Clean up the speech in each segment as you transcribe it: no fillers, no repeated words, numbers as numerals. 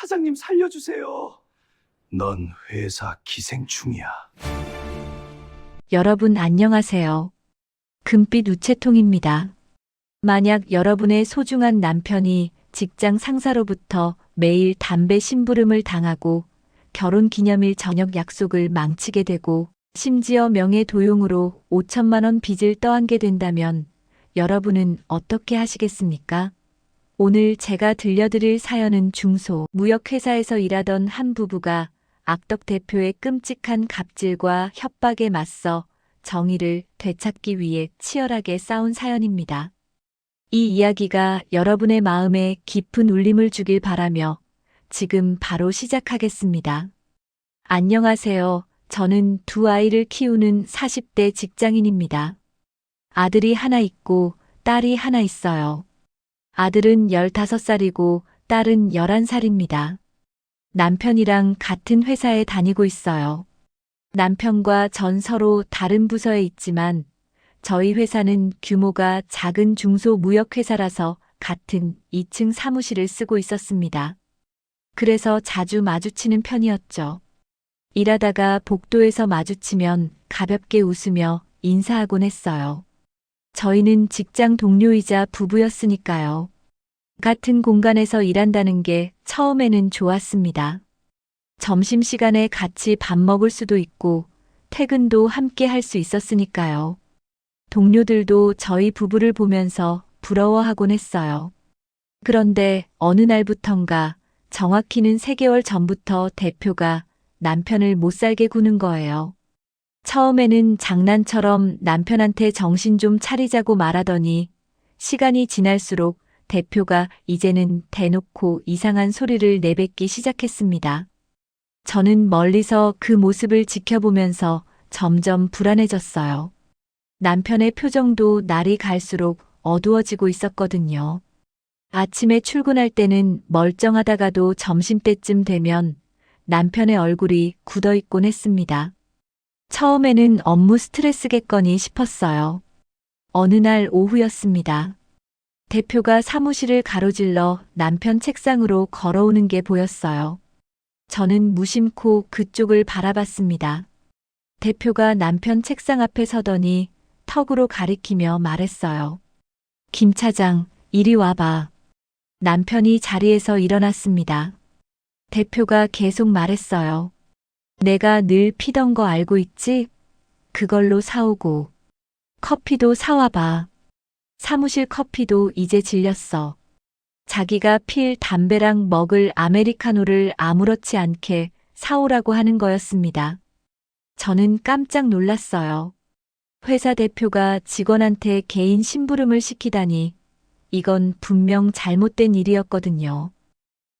사장님 살려주세요. 넌 회사 기생충이야. 여러분 안녕하세요. 금빛 우체통입니다. 만약 여러분의 소중한 남편이 직장 상사로부터 매일 담배 심부름을 당하고 결혼 기념일 저녁 약속을 망치게 되고 심지어 명예도용으로 5천만 원 빚을 떠안게 된다면 여러분은 어떻게 하시겠습니까? 오늘 제가 들려드릴 사연은 중소무역회사에서 일하던 한 부부가 악덕 대표의 끔찍한 갑질과 협박에 맞서 정의를 되찾기 위해 치열하게 싸운 사연입니다. 이 이야기가 여러분의 마음에 깊은 울림을 주길 바라며 지금 바로 시작하겠습니다. 안녕하세요. 저는 두 아이를 키우는 40대 직장인입니다. 아들이 하나 있고 딸이 하나 있어요. 아들은 15살이고 딸은 11살입니다. 남편이랑 같은 회사에 다니고 있어요. 남편과 전 서로 다른 부서에 있지만 저희 회사는 규모가 작은 중소무역회사라서 같은 2층 사무실을 쓰고 있었습니다. 그래서 자주 마주치는 편이었죠. 일하다가 복도에서 마주치면 가볍게 웃으며 인사하곤 했어요. 저희는 직장 동료이자 부부였으니까요. 같은 공간에서 일한다는 게 처음에는 좋았습니다. 점심시간에 같이 밥 먹을 수도 있고 퇴근도 함께 할 수 있었으니까요. 동료들도 저희 부부를 보면서 부러워하곤 했어요. 그런데 어느 날부턴가 정확히는 3개월 전부터 대표가 남편을 못살게 구는 거예요. 처음에는 장난처럼 남편한테 정신 좀 차리자고 말하더니 시간이 지날수록 대표가 이제는 대놓고 이상한 소리를 내뱉기 시작했습니다. 저는 멀리서 그 모습을 지켜보면서 점점 불안해졌어요. 남편의 표정도 날이 갈수록 어두워지고 있었거든요. 아침에 출근할 때는 멀쩡하다가도 점심때쯤 되면 남편의 얼굴이 굳어있곤 했습니다. 처음에는 업무 스트레스겠거니 싶었어요. 어느 날 오후였습니다. 대표가 사무실을 가로질러 남편 책상으로 걸어오는 게 보였어요. 저는 무심코 그쪽을 바라봤습니다. 대표가 남편 책상 앞에 서더니 턱으로 가리키며 말했어요. 김 차장, 이리 와봐. 남편이 자리에서 일어났습니다. 대표가 계속 말했어요. 내가 늘 피던 거 알고 있지? 그걸로 사오고. 커피도 사와봐. 사무실 커피도 이제 질렸어. 자기가 필 담배랑 먹을 아메리카노를 아무렇지 않게 사오라고 하는 거였습니다. 저는 깜짝 놀랐어요. 회사 대표가 직원한테 개인 심부름을 시키다니 이건 분명 잘못된 일이었거든요.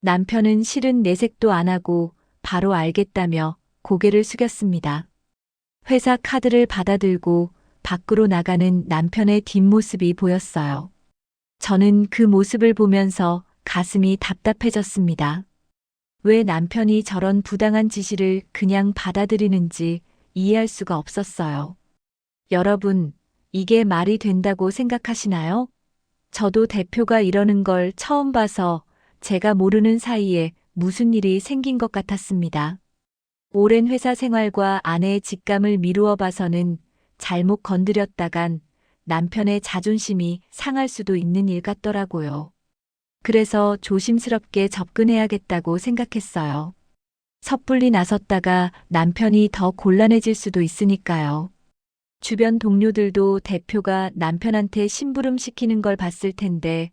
남편은 실은 내색도 안 하고 바로 알겠다며 고개를 숙였습니다. 회사 카드를 받아들고 밖으로 나가는 남편의 뒷모습이 보였어요. 저는 그 모습을 보면서 가슴이 답답해졌습니다. 왜 남편이 저런 부당한 지시를 그냥 받아들이는지 이해할 수가 없었어요. 여러분, 이게 말이 된다고 생각하시나요? 저도 대표가 이러는 걸 처음 봐서 제가 모르는 사이에 무슨 일이 생긴 것 같았습니다. 오랜 회사 생활과 아내의 직감을 미루어 봐서는 잘못 건드렸다간 남편의 자존심이 상할 수도 있는 일 같더라고요. 그래서 조심스럽게 접근해야겠다고 생각했어요. 섣불리 나섰다가 남편이 더 곤란해질 수도 있으니까요. 주변 동료들도 대표가 남편한테 심부름 시키는 걸 봤을 텐데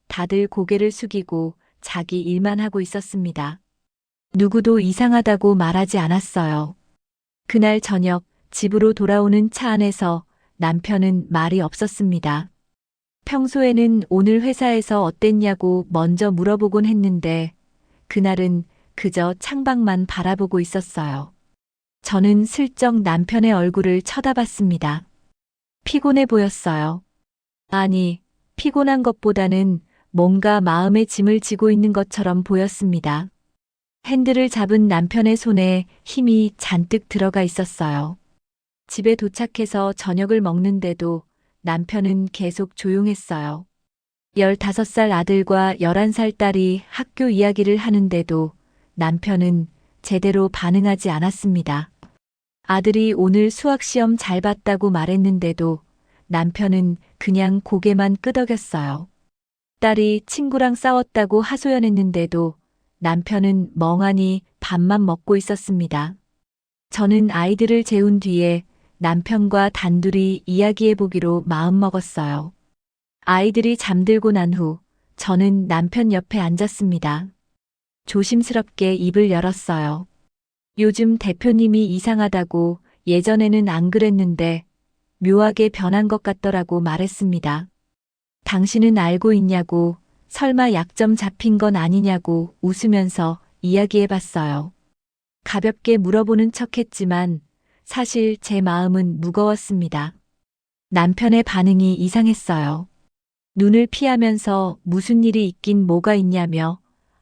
다들 고개를 숙이고 자기 일만 하고 있었습니다. 누구도 이상하다고 말하지 않았어요. 그날 저녁 집으로 돌아오는 차 안에서 남편은 말이 없었습니다. 평소에는 오늘 회사에서 어땠냐고 먼저 물어보곤 했는데 그날은 그저 창밖만 바라보고 있었어요. 저는 슬쩍 남편의 얼굴을 쳐다봤습니다. 피곤해 보였어요. 아니, 피곤한 것보다는 뭔가 마음에 짐을 지고 있는 것처럼 보였습니다. 핸들을 잡은 남편의 손에 힘이 잔뜩 들어가 있었어요. 집에 도착해서 저녁을 먹는데도 남편은 계속 조용했어요. 15살 아들과 11살 딸이 학교 이야기를 하는데도 남편은 제대로 반응하지 않았습니다. 아들이 오늘 수학시험 잘 봤다고 말했는데도 남편은 그냥 고개만 끄덕였어요. 딸이 친구랑 싸웠다고 하소연했는데도 남편은 멍하니 밥만 먹고 있었습니다. 저는 아이들을 재운 뒤에 남편과 단둘이 이야기해보기로 마음먹었어요. 아이들이 잠들고 난 후 저는 남편 옆에 앉았습니다. 조심스럽게 입을 열었어요. 요즘 대표님이 이상하다고 예전에는 안 그랬는데 묘하게 변한 것 같더라고 말했습니다. 당신은 알고 있냐고, 설마 약점 잡힌 건 아니냐고 웃으면서 이야기해봤어요. 가볍게 물어보는 척 했지만 사실 제 마음은 무거웠습니다. 남편의 반응이 이상했어요. 눈을 피하면서 무슨 일이 있긴 뭐가 있냐며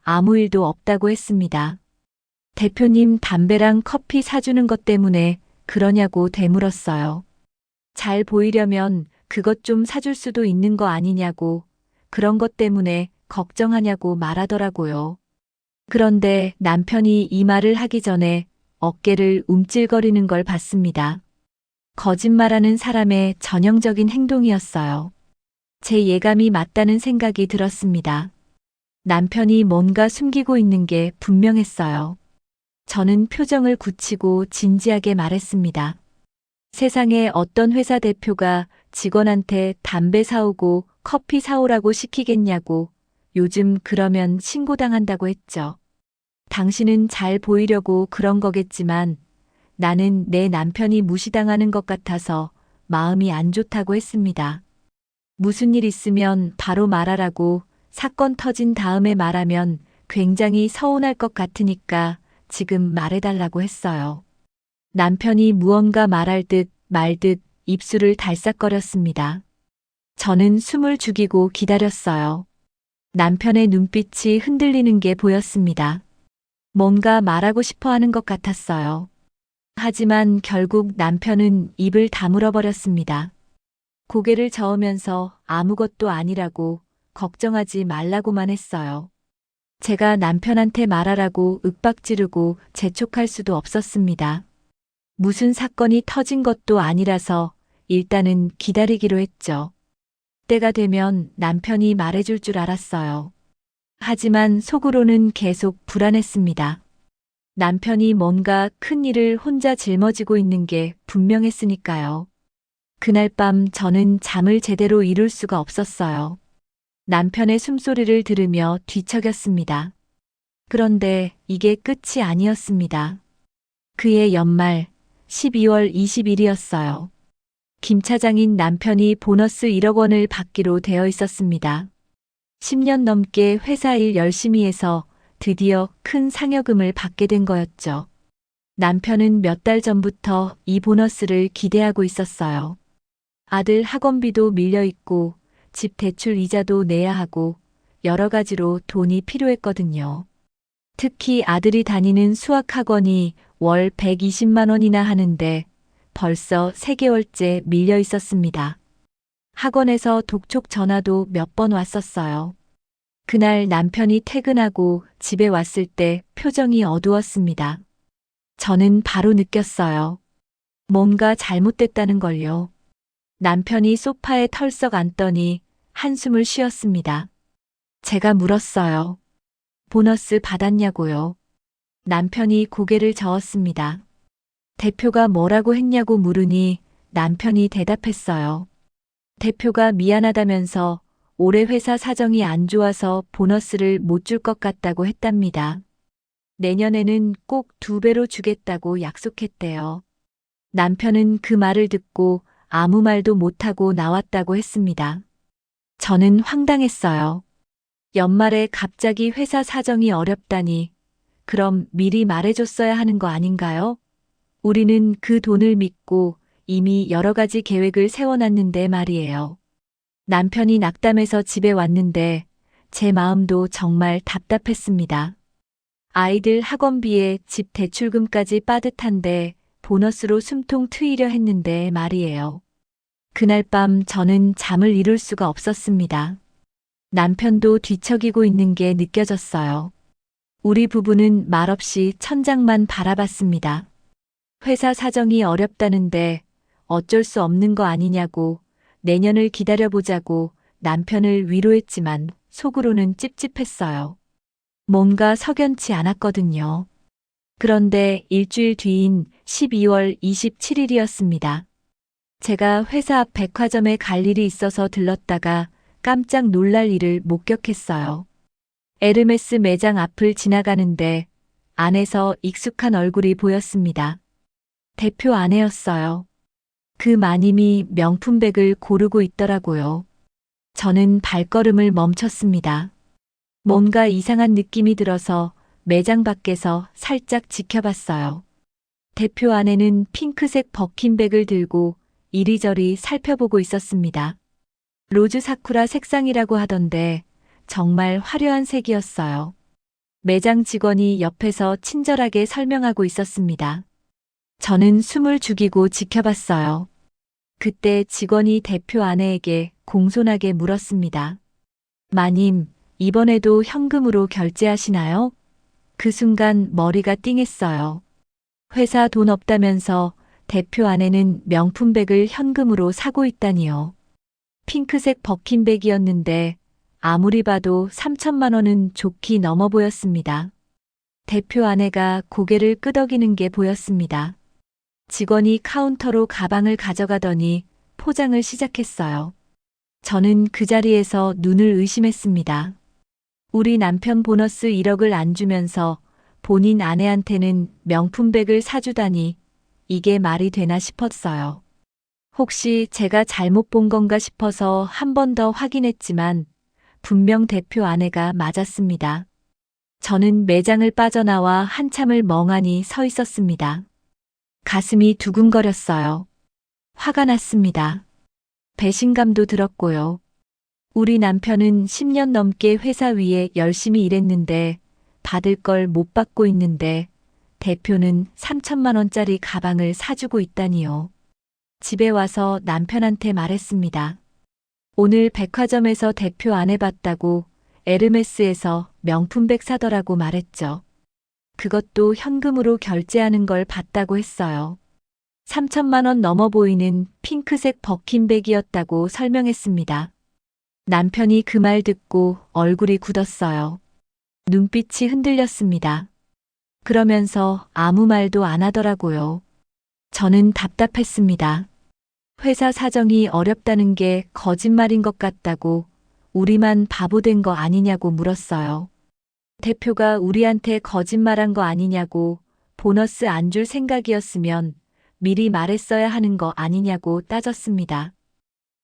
아무 일도 없다고 했습니다. 대표님 담배랑 커피 사주는 것 때문에 그러냐고 되물었어요. 잘 보이려면 그것 좀 사줄 수도 있는 거 아니냐고, 그런 것 때문에 걱정하냐고 말하더라고요. 그런데 남편이 이 말을 하기 전에 어깨를 움찔거리는 걸 봤습니다. 거짓말하는 사람의 전형적인 행동이었어요. 제 예감이 맞다는 생각이 들었습니다. 남편이 뭔가 숨기고 있는 게 분명했어요. 저는 표정을 굳히고 진지하게 말했습니다. 세상에 어떤 회사 대표가 직원한테 담배 사오고 커피 사오라고 시키겠냐고, 요즘 그러면 신고당한다고 했죠. 당신은 잘 보이려고 그런 거겠지만 나는 내 남편이 무시당하는 것 같아서 마음이 안 좋다고 했습니다. 무슨 일 있으면 바로 말하라고, 사건 터진 다음에 말하면 굉장히 서운할 것 같으니까 지금 말해달라고 했어요. 남편이 무언가 말할 듯 말 듯 입술을 달싹거렸습니다. 저는 숨을 죽이고 기다렸어요. 남편의 눈빛이 흔들리는 게 보였습니다. 뭔가 말하고 싶어 하는 것 같았어요. 하지만 결국 남편은 입을 다물어 버렸습니다. 고개를 저으면서 아무것도 아니라고, 걱정하지 말라고만 했어요. 제가 남편한테 말하라고 윽박지르고 재촉할 수도 없었습니다. 무슨 사건이 터진 것도 아니라서 일단은 기다리기로 했죠. 때가 되면 남편이 말해줄 줄 알았어요. 하지만 속으로는 계속 불안했습니다. 남편이 뭔가 큰 일을 혼자 짊어지고 있는 게 분명했으니까요. 그날 밤 저는 잠을 제대로 이룰 수가 없었어요. 남편의 숨소리를 들으며 뒤척였습니다. 그런데 이게 끝이 아니었습니다. 그해 연말 12월 20일이었어요. 김 차장인 남편이 보너스 1억 원을 받기로 되어 있었습니다. 10년 넘게 회사 일 열심히 해서 드디어 큰 상여금을 받게 된 거였죠. 남편은 몇 달 전부터 이 보너스를 기대하고 있었어요. 아들 학원비도 밀려 있고 집 대출 이자도 내야 하고 여러 가지로 돈이 필요했거든요. 특히 아들이 다니는 수학학원이 월 120만 원이나 하는데 벌써 3개월째 밀려 있었습니다. 학원에서 독촉 전화도 몇 번 왔었어요. 그날 남편이 퇴근하고 집에 왔을 때 표정이 어두웠습니다. 저는 바로 느꼈어요. 뭔가 잘못됐다는 걸요. 남편이 소파에 털썩 앉더니 한숨을 쉬었습니다. 제가 물었어요. 보너스 받았냐고요. 남편이 고개를 저었습니다. 대표가 뭐라고 했냐고 물으니 남편이 대답했어요. 대표가 미안하다면서 올해 회사 사정이 안 좋아서 보너스를 못 줄 것 같다고 했답니다. 내년에는 꼭 2배로 주겠다고 약속했대요. 남편은 그 말을 듣고 아무 말도 못하고 나왔다고 했습니다. 저는 황당했어요. 연말에 갑자기 회사 사정이 어렵다니, 그럼 미리 말해줬어야 하는 거 아닌가요? 우리는 그 돈을 믿고 이미 여러 가지 계획을 세워놨는데 말이에요. 남편이 낙담해서 집에 왔는데 제 마음도 정말 답답했습니다. 아이들 학원비에 집 대출금까지 빠듯한데 보너스로 숨통 트이려 했는데 말이에요. 그날 밤 저는 잠을 이룰 수가 없었습니다. 남편도 뒤척이고 있는 게 느껴졌어요. 우리 부부는 말없이 천장만 바라봤습니다. 회사 사정이 어렵다는데 어쩔 수 없는 거 아니냐고 내년을 기다려보자고 남편을 위로했지만 속으로는 찝찝했어요. 뭔가 석연치 않았거든요. 그런데 일주일 뒤인 12월 27일이었습니다. 제가 회사 앞 백화점에 갈 일이 있어서 들렀다가 깜짝 놀랄 일을 목격했어요. 에르메스 매장 앞을 지나가는데 안에서 익숙한 얼굴이 보였습니다. 대표 아내였어요. 그 마님이 명품백을 고르고 있더라고요. 저는 발걸음을 멈췄습니다. 뭔가 이상한 느낌이 들어서 매장 밖에서 살짝 지켜봤어요. 대표 아내는 핑크색 버킨백을 들고 이리저리 살펴보고 있었습니다. 로즈 사쿠라 색상이라고 하던데 정말 화려한 색이었어요. 매장 직원이 옆에서 친절하게 설명하고 있었습니다. 저는 숨을 죽이고 지켜봤어요. 그때 직원이 대표 아내에게 공손하게 물었습니다. 마님, 이번에도 현금으로 결제하시나요? 그 순간 머리가 띵했어요. 회사 돈 없다면서 대표 아내는 명품백을 현금으로 사고 있다니요. 핑크색 버킨백이었는데 아무리 봐도 3천만 원은 좋게 넘어 보였습니다. 대표 아내가 고개를 끄덕이는 게 보였습니다. 직원이 카운터로 가방을 가져가더니 포장을 시작했어요. 저는 그 자리에서 눈을 의심했습니다. 우리 남편 보너스 1억을 안 주면서 본인 아내한테는 명품백을 사주다니 이게 말이 되나 싶었어요. 혹시 제가 잘못 본 건가 싶어서 한 번 더 확인했지만 분명 대표 아내가 맞았습니다. 저는 매장을 빠져나와 한참을 멍하니 서 있었습니다. 가슴이 두근거렸어요. 화가 났습니다. 배신감도 들었고요. 우리 남편은 10년 넘게 회사 위에 열심히 일했는데 받을 걸 못 받고 있는데 대표는 3천만 원짜리 가방을 사주고 있다니요. 집에 와서 남편한테 말했습니다. 오늘 백화점에서 대표 아내 봤다고 에르메스에서 명품백 사더라고 말했죠. 그것도 현금으로 결제하는 걸 봤다고 했어요. 3천만 원 넘어 보이는 핑크색 버킨백이었다고 설명했습니다. 남편이 그 말 듣고 얼굴이 굳었어요. 눈빛이 흔들렸습니다. 그러면서 아무 말도 안 하더라고요. 저는 답답했습니다. 회사 사정이 어렵다는 게 거짓말인 것 같다고 우리만 바보 된 거 아니냐고 물었어요. 대표가 우리한테 거짓말한 거 아니냐고 보너스 안 줄 생각이었으면 미리 말했어야 하는 거 아니냐고 따졌습니다.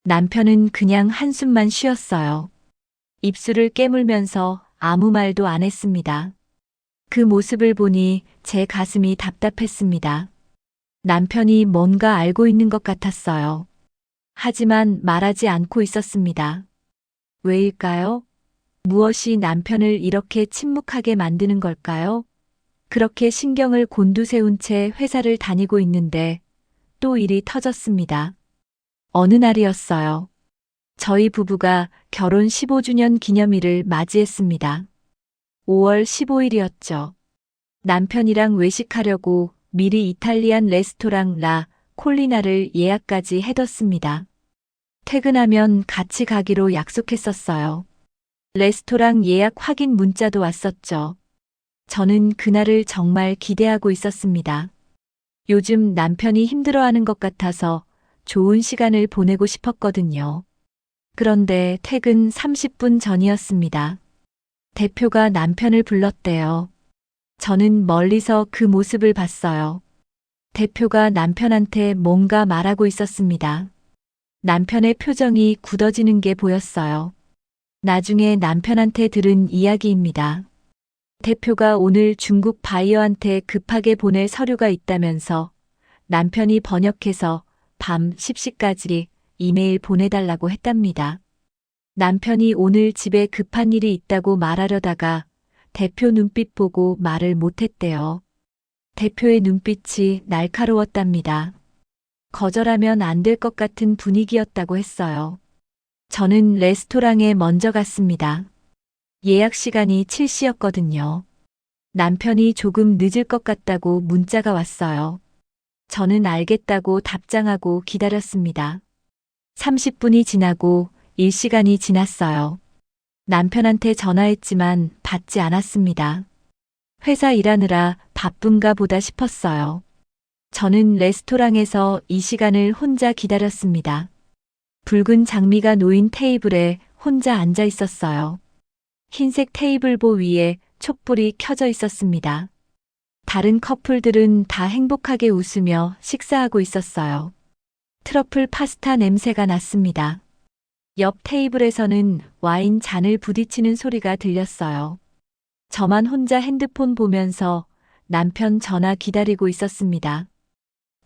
남편은 그냥 한숨만 쉬었어요. 입술을 깨물면서 아무 말도 안 했습니다. 그 모습을 보니 제 가슴이 답답했습니다. 남편이 뭔가 알고 있는 것 같았어요. 하지만 말하지 않고 있었습니다. 왜일까요? 무엇이 남편을 이렇게 침묵하게 만드는 걸까요? 그렇게 신경을 곤두세운 채 회사를 다니고 있는데 또 일이 터졌습니다. 어느 날이었어요. 저희 부부가 결혼 15주년 기념일을 맞이했습니다. 5월 15일이었죠. 남편이랑 외식하려고 미리 이탈리안 레스토랑 라 콜리나를 예약까지 해뒀습니다. 퇴근하면 같이 가기로 약속했었어요. 레스토랑 예약 확인 문자도 왔었죠. 저는 그날을 정말 기대하고 있었습니다. 요즘 남편이 힘들어하는 것 같아서 좋은 시간을 보내고 싶었거든요. 그런데 퇴근 30분 전이었습니다. 대표가 남편을 불렀대요. 저는 멀리서 그 모습을 봤어요. 대표가 남편한테 뭔가 말하고 있었습니다. 남편의 표정이 굳어지는 게 보였어요. 나중에 남편한테 들은 이야기입니다. 대표가 오늘 중국 바이어한테 급하게 보낼 서류가 있다면서 남편이 번역해서 밤 10시까지 이메일 보내달라고 했답니다. 남편이 오늘 집에 급한 일이 있다고 말하려다가 대표 눈빛 보고 말을 못했대요. 대표의 눈빛이 날카로웠답니다. 거절하면 안 될 것 같은 분위기였다고 했어요. 저는 레스토랑에 먼저 갔습니다. 예약 시간이 7시였거든요. 남편이 조금 늦을 것 같다고 문자가 왔어요. 저는 알겠다고 답장하고 기다렸습니다. 30분이 지나고 1시간이 지났어요. 남편한테 전화했지만 받지 않았습니다. 회사 일하느라 바쁜가 보다 싶었어요. 저는 레스토랑에서 이 시간을 혼자 기다렸습니다. 붉은 장미가 놓인 테이블에 혼자 앉아 있었어요. 흰색 테이블보 위에 촛불이 켜져 있었습니다. 다른 커플들은 다 행복하게 웃으며 식사하고 있었어요. 트러플 파스타 냄새가 났습니다. 옆 테이블에서는 와인 잔을 부딪히는 소리가 들렸어요. 저만 혼자 핸드폰 보면서 남편 전화 기다리고 있었습니다.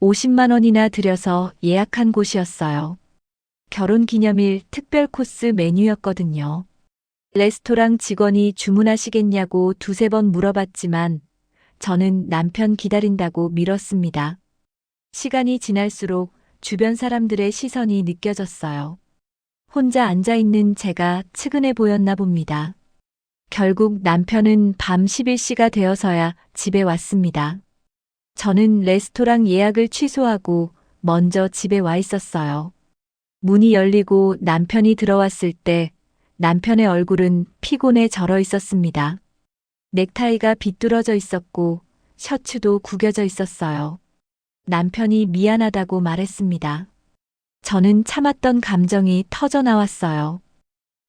50만 원이나 들여서 예약한 곳이었어요. 결혼 기념일 특별 코스 메뉴였거든요. 레스토랑 직원이 주문하시겠냐고 두세 번 물어봤지만 저는 남편 기다린다고 미뤘습니다. 시간이 지날수록 주변 사람들의 시선이 느껴졌어요. 혼자 앉아있는 제가 측은해 보였나 봅니다. 결국 남편은 밤 11시가 되어서야 집에 왔습니다. 저는 레스토랑 예약을 취소하고 먼저 집에 와 있었어요. 문이 열리고 남편이 들어왔을 때 남편의 얼굴은 피곤해 절어 있었습니다. 넥타이가 비뚤어져 있었고 셔츠도 구겨져 있었어요. 남편이 미안하다고 말했습니다. 저는 참았던 감정이 터져 나왔어요.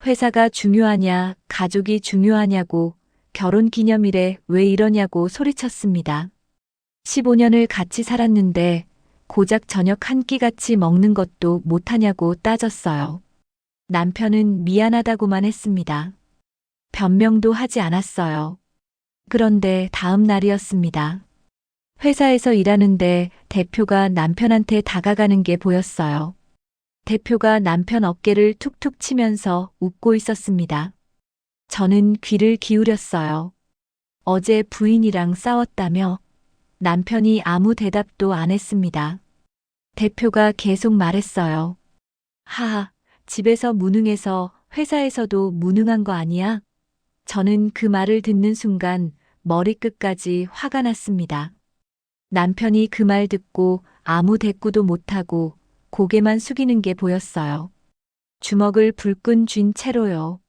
회사가 중요하냐, 가족이 중요하냐고, 결혼 기념일에 왜 이러냐고 소리쳤습니다. 15년을 같이 살았는데 고작 저녁 한 끼 같이 먹는 것도 못하냐고 따졌어요. 남편은 미안하다고만 했습니다. 변명도 하지 않았어요. 그런데 다음 날이었습니다. 회사에서 일하는데 대표가 남편한테 다가가는 게 보였어요. 대표가 남편 어깨를 툭툭 치면서 웃고 있었습니다. 저는 귀를 기울였어요. 어제 부인이랑 싸웠다며 남편이 아무 대답도 안 했습니다. 대표가 계속 말했어요. 하하, 집에서 무능해서 회사에서도 무능한 거 아니야? 저는 그 말을 듣는 순간 머리끝까지 화가 났습니다. 남편이 그 말 듣고 아무 대꾸도 못하고 고개만 숙이는 게 보였어요. 주먹을 불끈 쥔 채로요.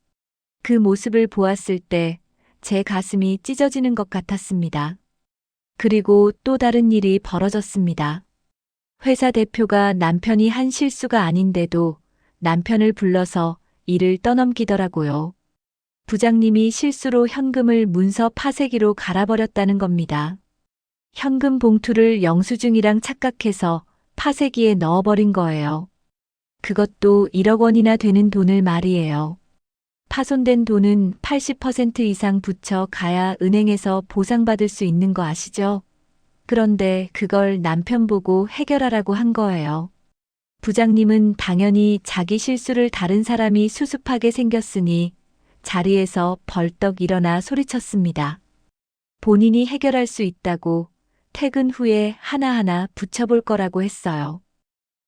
그 모습을 보았을 때 제 가슴이 찢어지는 것 같았습니다. 그리고 또 다른 일이 벌어졌습니다. 회사 대표가 남편이 한 실수가 아닌데도 남편을 불러서 일을 떠넘기더라고요. 부장님이 실수로 현금을 문서 파쇄기로 갈아버렸다는 겁니다. 현금 봉투를 영수증이랑 착각해서 파쇄기에 넣어버린 거예요. 그것도 1억 원이나 되는 돈을 말이에요. 파손된 돈은 80% 이상 붙여 가야 은행에서 보상받을 수 있는 거 아시죠? 그런데 그걸 남편 보고 해결하라고 한 거예요. 부장님은 당연히 자기 실수를 다른 사람이 수습하게 생겼으니 자리에서 벌떡 일어나 소리쳤습니다. 본인이 해결할 수 있다고 퇴근 후에 하나하나 붙여볼 거라고 했어요.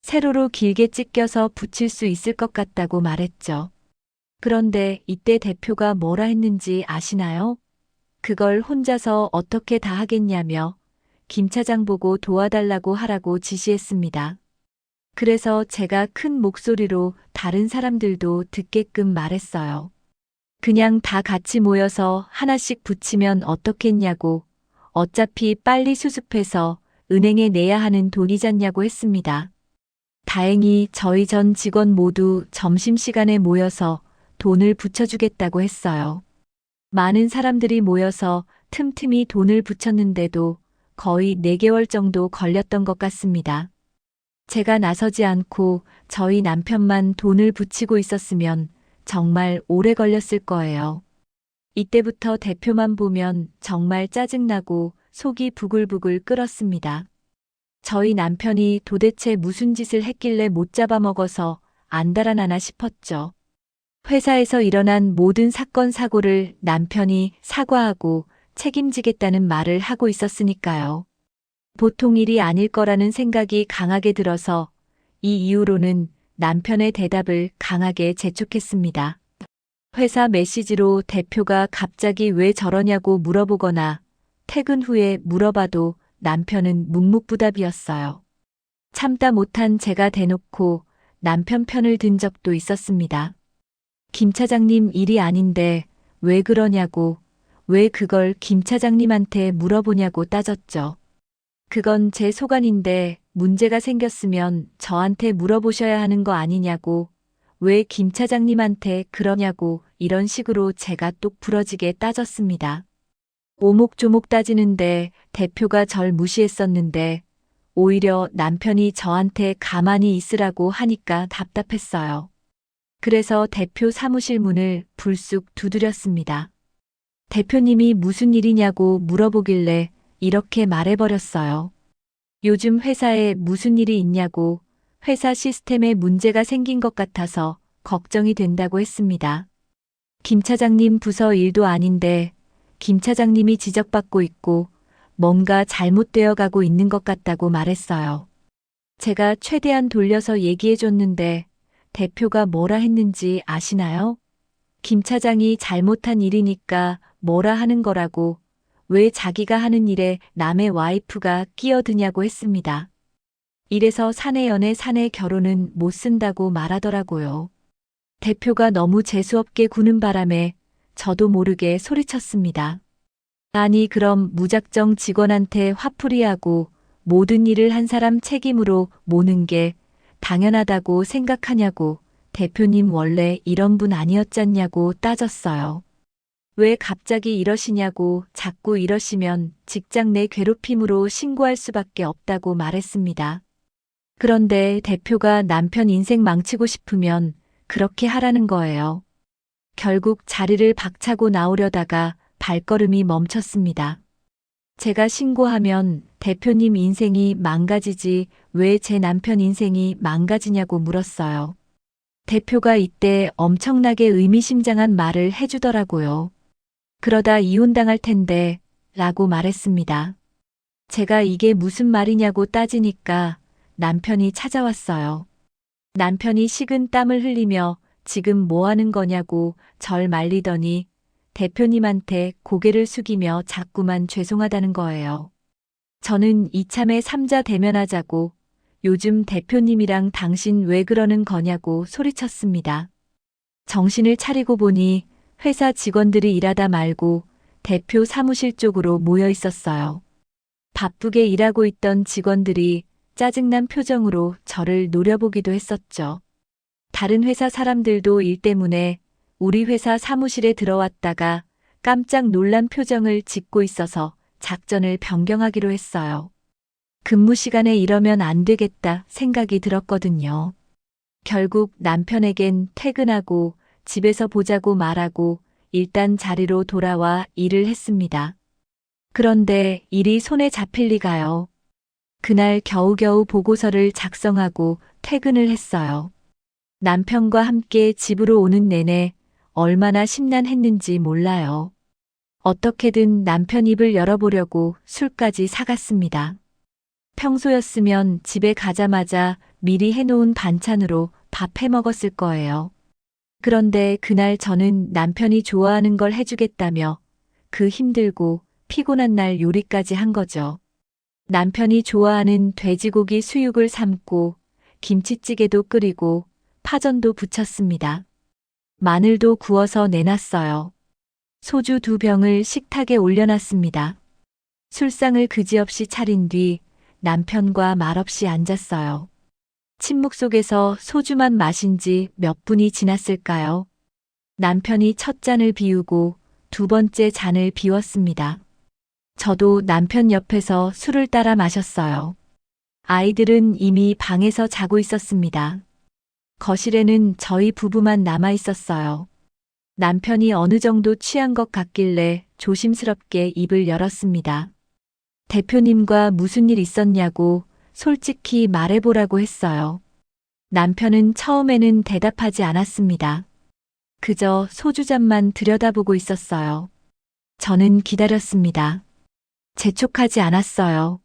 세로로 길게 찢겨서 붙일 수 있을 것 같다고 말했죠. 그런데 이때 대표가 뭐라 했는지 아시나요? 그걸 혼자서 어떻게 다 하겠냐며 김 차장 보고 도와달라고 하라고 지시했습니다. 그래서 제가 큰 목소리로 다른 사람들도 듣게끔 말했어요. 그냥 다 같이 모여서 하나씩 붙이면 어떻겠냐고, 어차피 빨리 수습해서 은행에 내야 하는 돈이잖냐고 했습니다. 다행히 저희 전 직원 모두 점심시간에 모여서 돈을 붙여주겠다고 했어요. 많은 사람들이 모여서 틈틈이 돈을 붙였는데도 거의 4개월 정도 걸렸던 것 같습니다. 제가 나서지 않고 저희 남편만 돈을 붙이고 있었으면 정말 오래 걸렸을 거예요. 이때부터 대표만 보면 정말 짜증나고 속이 부글부글 끓었습니다. 저희 남편이 도대체 무슨 짓을 했길래 못 잡아먹어서 안 달아나나 싶었죠. 회사에서 일어난 모든 사건 사고를 남편이 사과하고 책임지겠다는 말을 하고 있었으니까요. 보통 일이 아닐 거라는 생각이 강하게 들어서 이 이후로는 남편의 대답을 강하게 재촉했습니다. 회사 메시지로 대표가 갑자기 왜 저러냐고 물어보거나 퇴근 후에 물어봐도 남편은 묵묵부답이었어요. 참다 못한 제가 대놓고 남편 편을 든 적도 있었습니다. 김 차장님 일이 아닌데 왜 그러냐고, 왜 그걸 김 차장님한테 물어보냐고 따졌죠. 그건 제 소관인데 문제가 생겼으면 저한테 물어보셔야 하는 거 아니냐고, 왜 김 차장님한테 그러냐고 이런 식으로 제가 똑 부러지게 따졌습니다. 오목조목 따지는데 대표가 절 무시했었는데 오히려 남편이 저한테 가만히 있으라고 하니까 답답했어요. 그래서 대표 사무실 문을 불쑥 두드렸습니다. 대표님이 무슨 일이냐고 물어보길래 이렇게 말해버렸어요. 요즘 회사에 무슨 일이 있냐고, 회사 시스템에 문제가 생긴 것 같아서 걱정이 된다고 했습니다. 김 차장님 부서 일도 아닌데 김 차장님이 지적받고 있고 뭔가 잘못되어 가고 있는 것 같다고 말했어요. 제가 최대한 돌려서 얘기해줬는데 대표가 뭐라 했는지 아시나요? 김 차장이 잘못한 일이니까 뭐라 하는 거라고, 왜 자기가 하는 일에 남의 와이프가 끼어드냐고 했습니다. 이래서 사내 연애 사내 결혼은 못 쓴다고 말하더라고요. 대표가 너무 재수없게 구는 바람에 저도 모르게 소리쳤습니다. 아니 그럼 무작정 직원한테 화풀이하고 모든 일을 한 사람 책임으로 모는 게 당연하다고 생각하냐고, 대표님 원래 이런 분 아니었잖냐고 따졌어요. 왜 갑자기 이러시냐고, 자꾸 이러시면 직장 내 괴롭힘으로 신고할 수밖에 없다고 말했습니다. 그런데 대표가 남편 인생 망치고 싶으면 그렇게 하라는 거예요. 결국 자리를 박차고 나오려다가 발걸음이 멈췄습니다. 제가 신고하면 대표님 인생이 망가지지 왜 제 남편 인생이 망가지냐고 물었어요. 대표가 이때 엄청나게 의미심장한 말을 해주더라고요. 그러다 이혼당할 텐데 라고 말했습니다. 제가 이게 무슨 말이냐고 따지니까 남편이 찾아왔어요. 남편이 식은 땀을 흘리며 지금 뭐 하는 거냐고 절 말리더니 대표님한테 고개를 숙이며 자꾸만 죄송하다는 거예요. 저는 이참에 삼자 대면하자고, 요즘 대표님이랑 당신 왜 그러는 거냐고 소리쳤습니다. 정신을 차리고 보니 회사 직원들이 일하다 말고 대표 사무실 쪽으로 모여 있었어요. 바쁘게 일하고 있던 직원들이 짜증난 표정으로 저를 노려보기도 했었죠. 다른 회사 사람들도 일 때문에 우리 회사 사무실에 들어왔다가 깜짝 놀란 표정을 짓고 있어서 작전을 변경하기로 했어요. 근무 시간에 이러면 안 되겠다 생각이 들었거든요. 결국 남편에겐 퇴근하고 집에서 보자고 말하고 일단 자리로 돌아와 일을 했습니다. 그런데 일이 손에 잡힐 리가요. 그날 겨우겨우 보고서를 작성하고 퇴근을 했어요. 남편과 함께 집으로 오는 내내 얼마나 심란했는지 몰라요. 어떻게든 남편 입을 열어보려고 술까지 사갔습니다. 평소였으면 집에 가자마자 미리 해놓은 반찬으로 밥 해먹었을 거예요. 그런데 그날 저는 남편이 좋아하는 걸 해주겠다며 그 힘들고 피곤한 날 요리까지 한 거죠. 남편이 좋아하는 돼지고기 수육을 삶고 김치찌개도 끓이고 파전도 부쳤습니다. 마늘도 구워서 내놨어요. 소주 2병을 식탁에 올려놨습니다. 술상을 그지없이 차린 뒤 남편과 말없이 앉았어요. 침묵 속에서 소주만 마신 지 몇 분이 지났을까요? 남편이 첫 잔을 비우고 2번째 잔을 비웠습니다. 저도 남편 옆에서 술을 따라 마셨어요. 아이들은 이미 방에서 자고 있었습니다. 거실에는 저희 부부만 남아 있었어요. 남편이 어느 정도 취한 것 같길래 조심스럽게 입을 열었습니다. 대표님과 무슨 일 있었냐고 솔직히 말해보라고 했어요. 남편은 처음에는 대답하지 않았습니다. 그저 소주잔만 들여다보고 있었어요. 저는 기다렸습니다. 재촉하지 않았어요.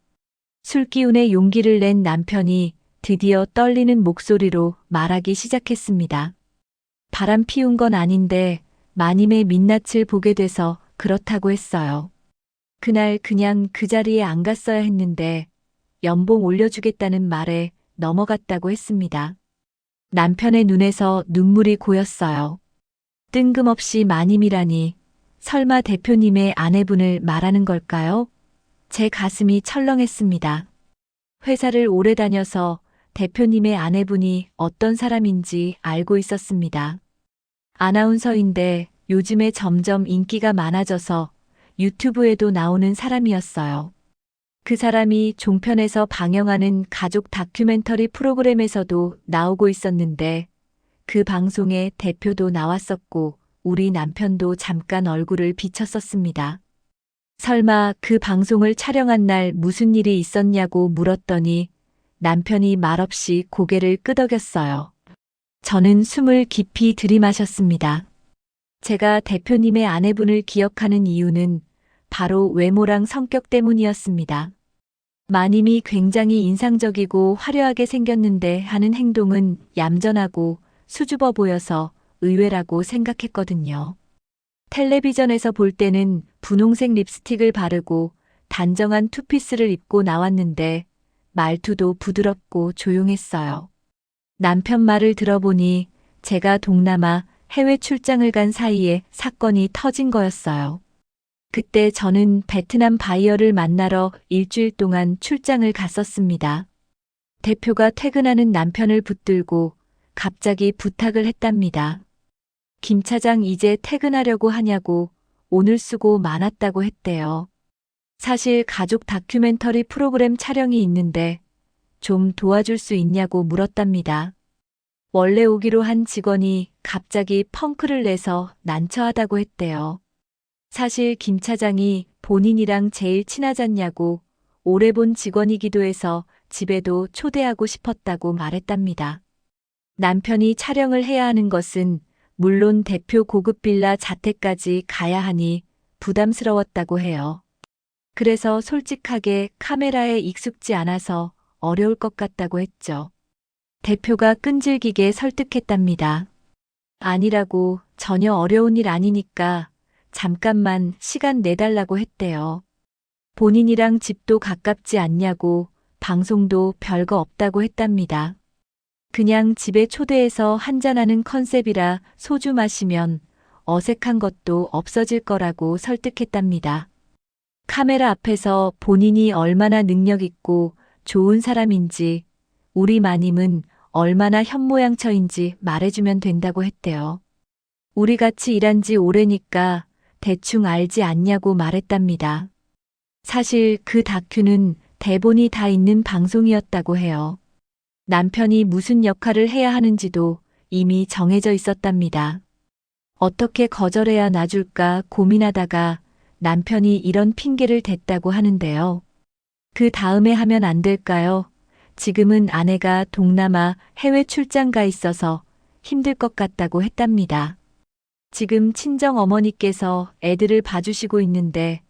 술기운에 용기를 낸 남편이 드디어 떨리는 목소리로 말하기 시작했습니다. 바람 피운 건 아닌데 마님의 민낯을 보게 돼서 그렇다고 했어요. 그날 그냥 그 자리에 안 갔어야 했는데 연봉 올려주겠다는 말에 넘어갔다고 했습니다. 남편의 눈에서 눈물이 고였어요. 뜬금없이 마님이라니 설마 대표님의 아내분을 말하는 걸까요? 제 가슴이 철렁했습니다. 회사를 오래 다녀서 대표님의 아내분이 어떤 사람인지 알고 있었습니다. 아나운서인데 요즘에 점점 인기가 많아져서 유튜브에도 나오는 사람이었어요. 그 사람이 종편에서 방영하는 가족 다큐멘터리 프로그램에서도 나오고 있었는데 그 방송에 대표도 나왔었고 우리 남편도 잠깐 얼굴을 비쳤었습니다. 설마 그 방송을 촬영한 날 무슨 일이 있었냐고 물었더니 남편이 말없이 고개를 끄덕였어요. 저는 숨을 깊이 들이마셨습니다. 제가 대표님의 아내분을 기억하는 이유는 바로 외모랑 성격 때문이었습니다. 마님이 굉장히 인상적이고 화려하게 생겼는데 하는 행동은 얌전하고 수줍어 보여서 의외라고 생각했거든요. 텔레비전에서 볼 때는 분홍색 립스틱을 바르고 단정한 투피스를 입고 나왔는데 말투도 부드럽고 조용했어요. 남편 말을 들어보니 제가 동남아 해외 출장을 간 사이에 사건이 터진 거였어요. 그때 저는 베트남 바이어를 만나러 일주일 동안 출장을 갔었습니다. 대표가 퇴근하는 남편을 붙들고 갑자기 부탁을 했답니다. 김 차장 이제 퇴근하려고 하냐고 오늘 수고 많았다고 했대요. 사실 가족 다큐멘터리 프로그램 촬영이 있는데 좀 도와줄 수 있냐고 물었답니다. 원래 오기로 한 직원이 갑자기 펑크를 내서 난처하다고 했대요. 사실 김 차장이 본인이랑 제일 친하잖냐고 오래 본 직원이기도 해서 집에도 초대하고 싶었다고 말했답니다. 남편이 촬영을 해야 하는 것은 물론 대표 고급 빌라 자택까지 가야 하니 부담스러웠다고 해요. 그래서 솔직하게 카메라에 익숙지 않아서 어려울 것 같다고 했죠. 대표가 끈질기게 설득했답니다. 아니라고 전혀 어려운 일 아니니까 잠깐만 시간 내달라고 했대요. 본인이랑 집도 가깝지 않냐고 방송도 별거 없다고 했답니다. 그냥 집에 초대해서 한잔하는 컨셉이라 소주 마시면 어색한 것도 없어질 거라고 설득했답니다. 카메라 앞에서 본인이 얼마나 능력 있고 좋은 사람인지 우리 마님은 얼마나 현모양처인지 말해주면 된다고 했대요. 우리 같이 일한 지 오래니까 대충 알지 않냐고 말했답니다. 사실 그 다큐는 대본이 다 있는 방송이었다고 해요. 남편이 무슨 역할을 해야 하는지도 이미 정해져 있었답니다. 어떻게 거절해야 놔줄까 고민하다가 남편이 이런 핑계를 댔다고 하는데요. 그 다음에 하면 안 될까요? 지금은 아내가 동남아 해외 출장 가 있어서 힘들 것 같다고 했답니다. 지금 친정 어머니께서 애들을 봐주시고 있는데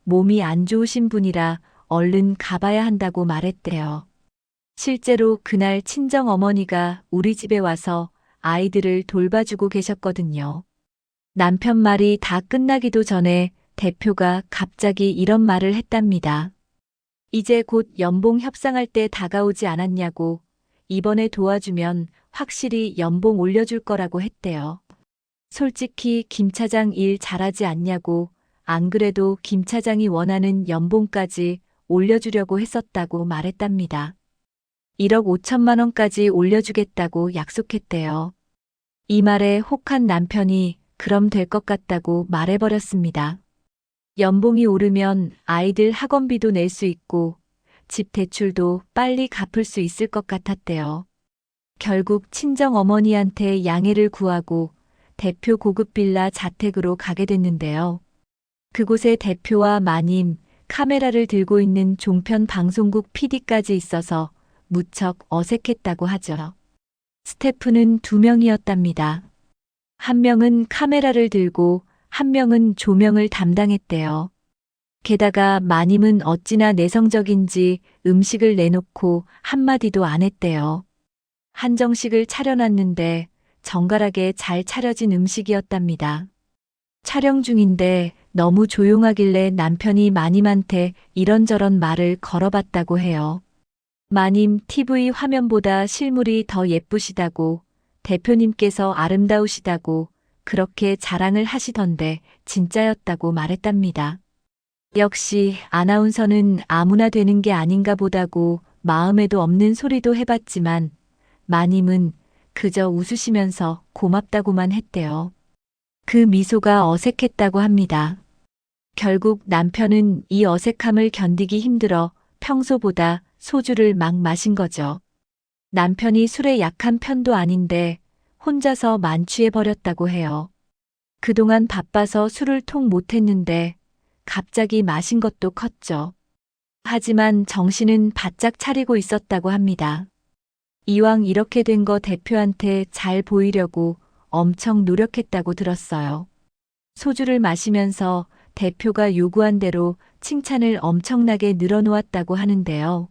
몸이 안 좋으신 분이라 얼른 가봐야 한다고 말했대요. 실제로 그날 친정 어머니가 우리 집에 와서 아이들을 돌봐주고 계셨거든요. 남편 말이 다 끝나기도 전에 대표가 갑자기 이런 말을 했답니다. 이제 곧 연봉 협상할 때 다가오지 않았냐고 이번에 도와주면 확실히 연봉 올려줄 거라고 했대요. 솔직히 김 차장 일 잘하지 않냐고 안 그래도 김 차장이 원하는 연봉까지 올려주려고 했었다고 말했답니다. 1억 5천만 원까지 올려주겠다고 약속했대요. 이 말에 혹한 남편이 그럼 될 것 같다고 말해버렸습니다. 연봉이 오르면 아이들 학원비도 낼 수 있고 집 대출도 빨리 갚을 수 있을 것 같았대요. 결국 친정 어머니한테 양해를 구하고 대표 고급 빌라 자택으로 가게 됐는데요. 그곳에 대표와 마님, 카메라를 들고 있는 종편 방송국 PD까지 있어서 무척 어색했다고 하죠. 스태프는 2명이었답니다. 한 명은 카메라를 들고 한 명은 조명을 담당했대요. 게다가 마님은 어찌나 내성적인지 음식을 내놓고 한마디도 안 했대요. 한정식을 차려놨는데 정갈하게 잘 차려진 음식이었답니다. 촬영 중인데 너무 조용하길래 남편이 마님한테 이런저런 말을 걸어봤다고 해요. 마님 TV 화면보다 실물이 더 예쁘시다고, 대표님께서 아름다우시다고 그렇게 자랑을 하시던데 진짜였다고 말했답니다. 역시 아나운서는 아무나 되는 게 아닌가 보다고 마음에도 없는 소리도 해봤지만 마님은 그저 웃으시면서 고맙다고만 했대요. 그 미소가 어색했다고 합니다. 결국 남편은 이 어색함을 견디기 힘들어 평소보다 소주를 막 마신 거죠. 남편이 술에 약한 편도 아닌데 혼자서 만취해버렸다고 해요. 그동안 바빠서 술을 통 못했는데 갑자기 마신 것도 컸죠. 하지만 정신은 바짝 차리고 있었다고 합니다. 이왕 이렇게 된 거 대표한테 잘 보이려고 엄청 노력했다고 들었어요. 소주를 마시면서 대표가 요구한 대로 칭찬을 엄청나게 늘어놓았다고 하는데요.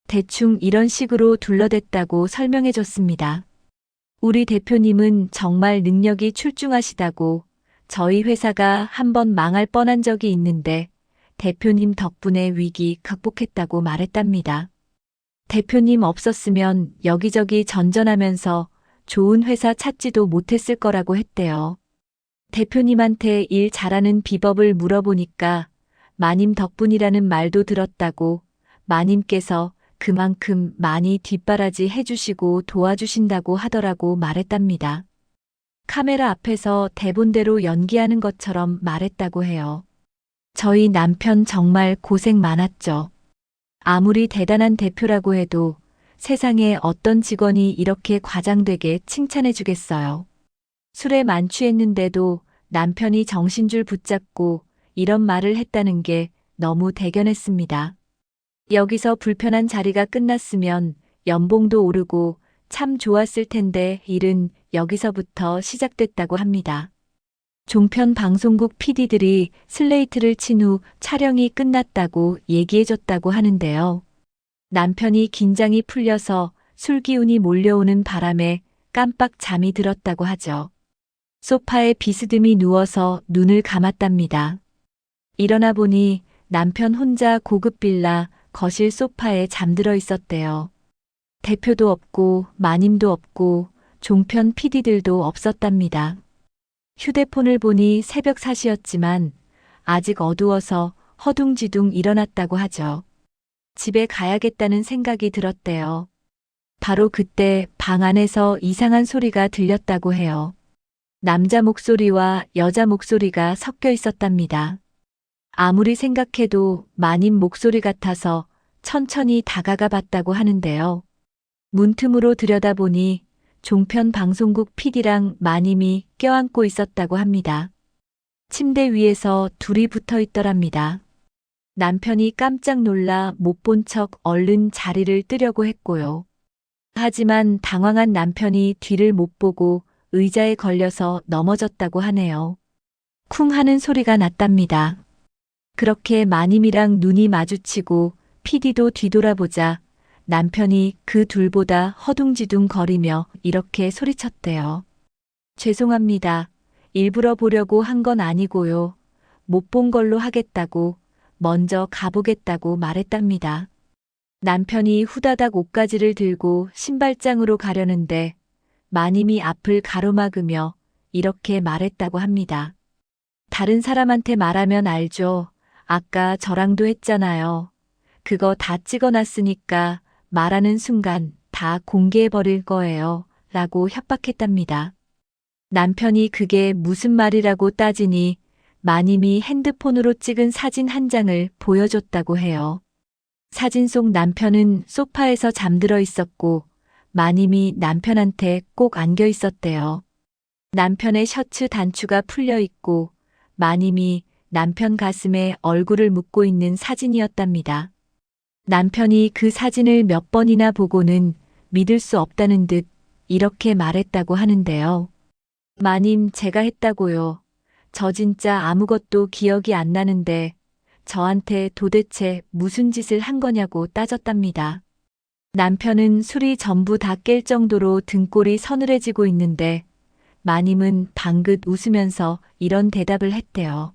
대충 이런 식으로 둘러댔다고 설명해 줬습니다. 우리 대표님은 정말 능력이 출중하시다고, 저희 회사가 한번 망할 뻔한 적이 있는데 대표님 덕분에 위기 극복했다고 말했답니다. 대표님 없었으면 여기저기 전전하면서 좋은 회사 찾지도 못했을 거라고 했대요. 대표님한테 일 잘하는 비법을 물어보니까 마님 덕분이라는 말도 들었다고, 마님께서 그만큼 많이 뒷바라지 해주시고 도와주신다고 하더라고 말했답니다. 카메라 앞에서 대본대로 연기하는 것처럼 말했다고 해요. 저희 남편 정말 고생 많았죠. 아무리 대단한 대표라고 해도 세상에 어떤 직원이 이렇게 과장되게 칭찬해 주겠어요. 술에 만취했는데도 남편이 정신줄 붙잡고 이런 말을 했다는 게 너무 대견했습니다. 여기서 불편한 자리가 끝났으면 연봉도 오르고 참 좋았을 텐데 일은 여기서부터 시작됐다고 합니다. 종편 방송국 PD들이 슬레이트를 친 후 촬영이 끝났다고 얘기해줬다고 하는데요. 남편이 긴장이 풀려서 술 기운이 몰려오는 바람에 깜빡 잠이 들었다고 하죠. 소파에 비스듬히 누워서 눈을 감았답니다. 일어나 보니 남편 혼자 고급 빌라 거실 소파에 잠들어 있었대요. 대표도 없고 마님도 없고 종편 PD들도 없었답니다. 휴대폰을 보니 새벽 4시였지만 아직 어두워서 허둥지둥 일어났다고 하죠. 집에 가야겠다는 생각이 들었대요. 바로 그때 방 안에서 이상한 소리가 들렸다고 해요. 남자 목소리와 여자 목소리가 섞여 있었답니다. 아무리 생각해도 마님 목소리 같아서 천천히 다가가 봤다고 하는데요. 문틈으로 들여다보니 종편 방송국 PD랑 마님이 껴안고 있었다고 합니다. 침대 위에서 둘이 붙어 있더랍니다. 남편이 깜짝 놀라 못 본 척 얼른 자리를 뜨려고 했고요. 하지만 당황한 남편이 뒤를 못 보고 의자에 걸려서 넘어졌다고 하네요. 쿵 하는 소리가 났답니다. 그렇게 마님이랑 눈이 마주치고 PD도 뒤돌아보자 남편이 그 둘보다 허둥지둥 거리며 이렇게 소리쳤대요. 죄송합니다. 일부러 보려고 한 건 아니고요. 못 본 걸로 하겠다고, 먼저 가보겠다고 말했답니다. 남편이 후다닥 옷가지를 들고 신발장으로 가려는데 마님이 앞을 가로막으며 이렇게 말했다고 합니다. 다른 사람한테 말하면 알죠. 아까 저랑도 했잖아요. 그거 다 찍어놨으니까 말하는 순간 다 공개해버릴 거예요. 라고 협박했답니다. 남편이 그게 무슨 말이라고 따지니 마님이 핸드폰으로 찍은 사진 한 장을 보여줬다고 해요. 사진 속 남편은 소파에서 잠들어 있었고 마님이 남편한테 꼭 안겨 있었대요. 남편의 셔츠 단추가 풀려 있고 마님이 남편 가슴에 얼굴을 묻고 있는 사진이었답니다. 남편이 그 사진을 몇 번이나 보고는 믿을 수 없다는 듯 이렇게 말했다고 하는데요. 마님, 제가 했다고요. 저 진짜 아무것도 기억이 안 나는데 저한테 도대체 무슨 짓을 한 거냐고 따졌답니다. 남편은 술이 전부 다 깰 정도로 등골이 서늘해지고 있는데 마님은 방긋 웃으면서 이런 대답을 했대요.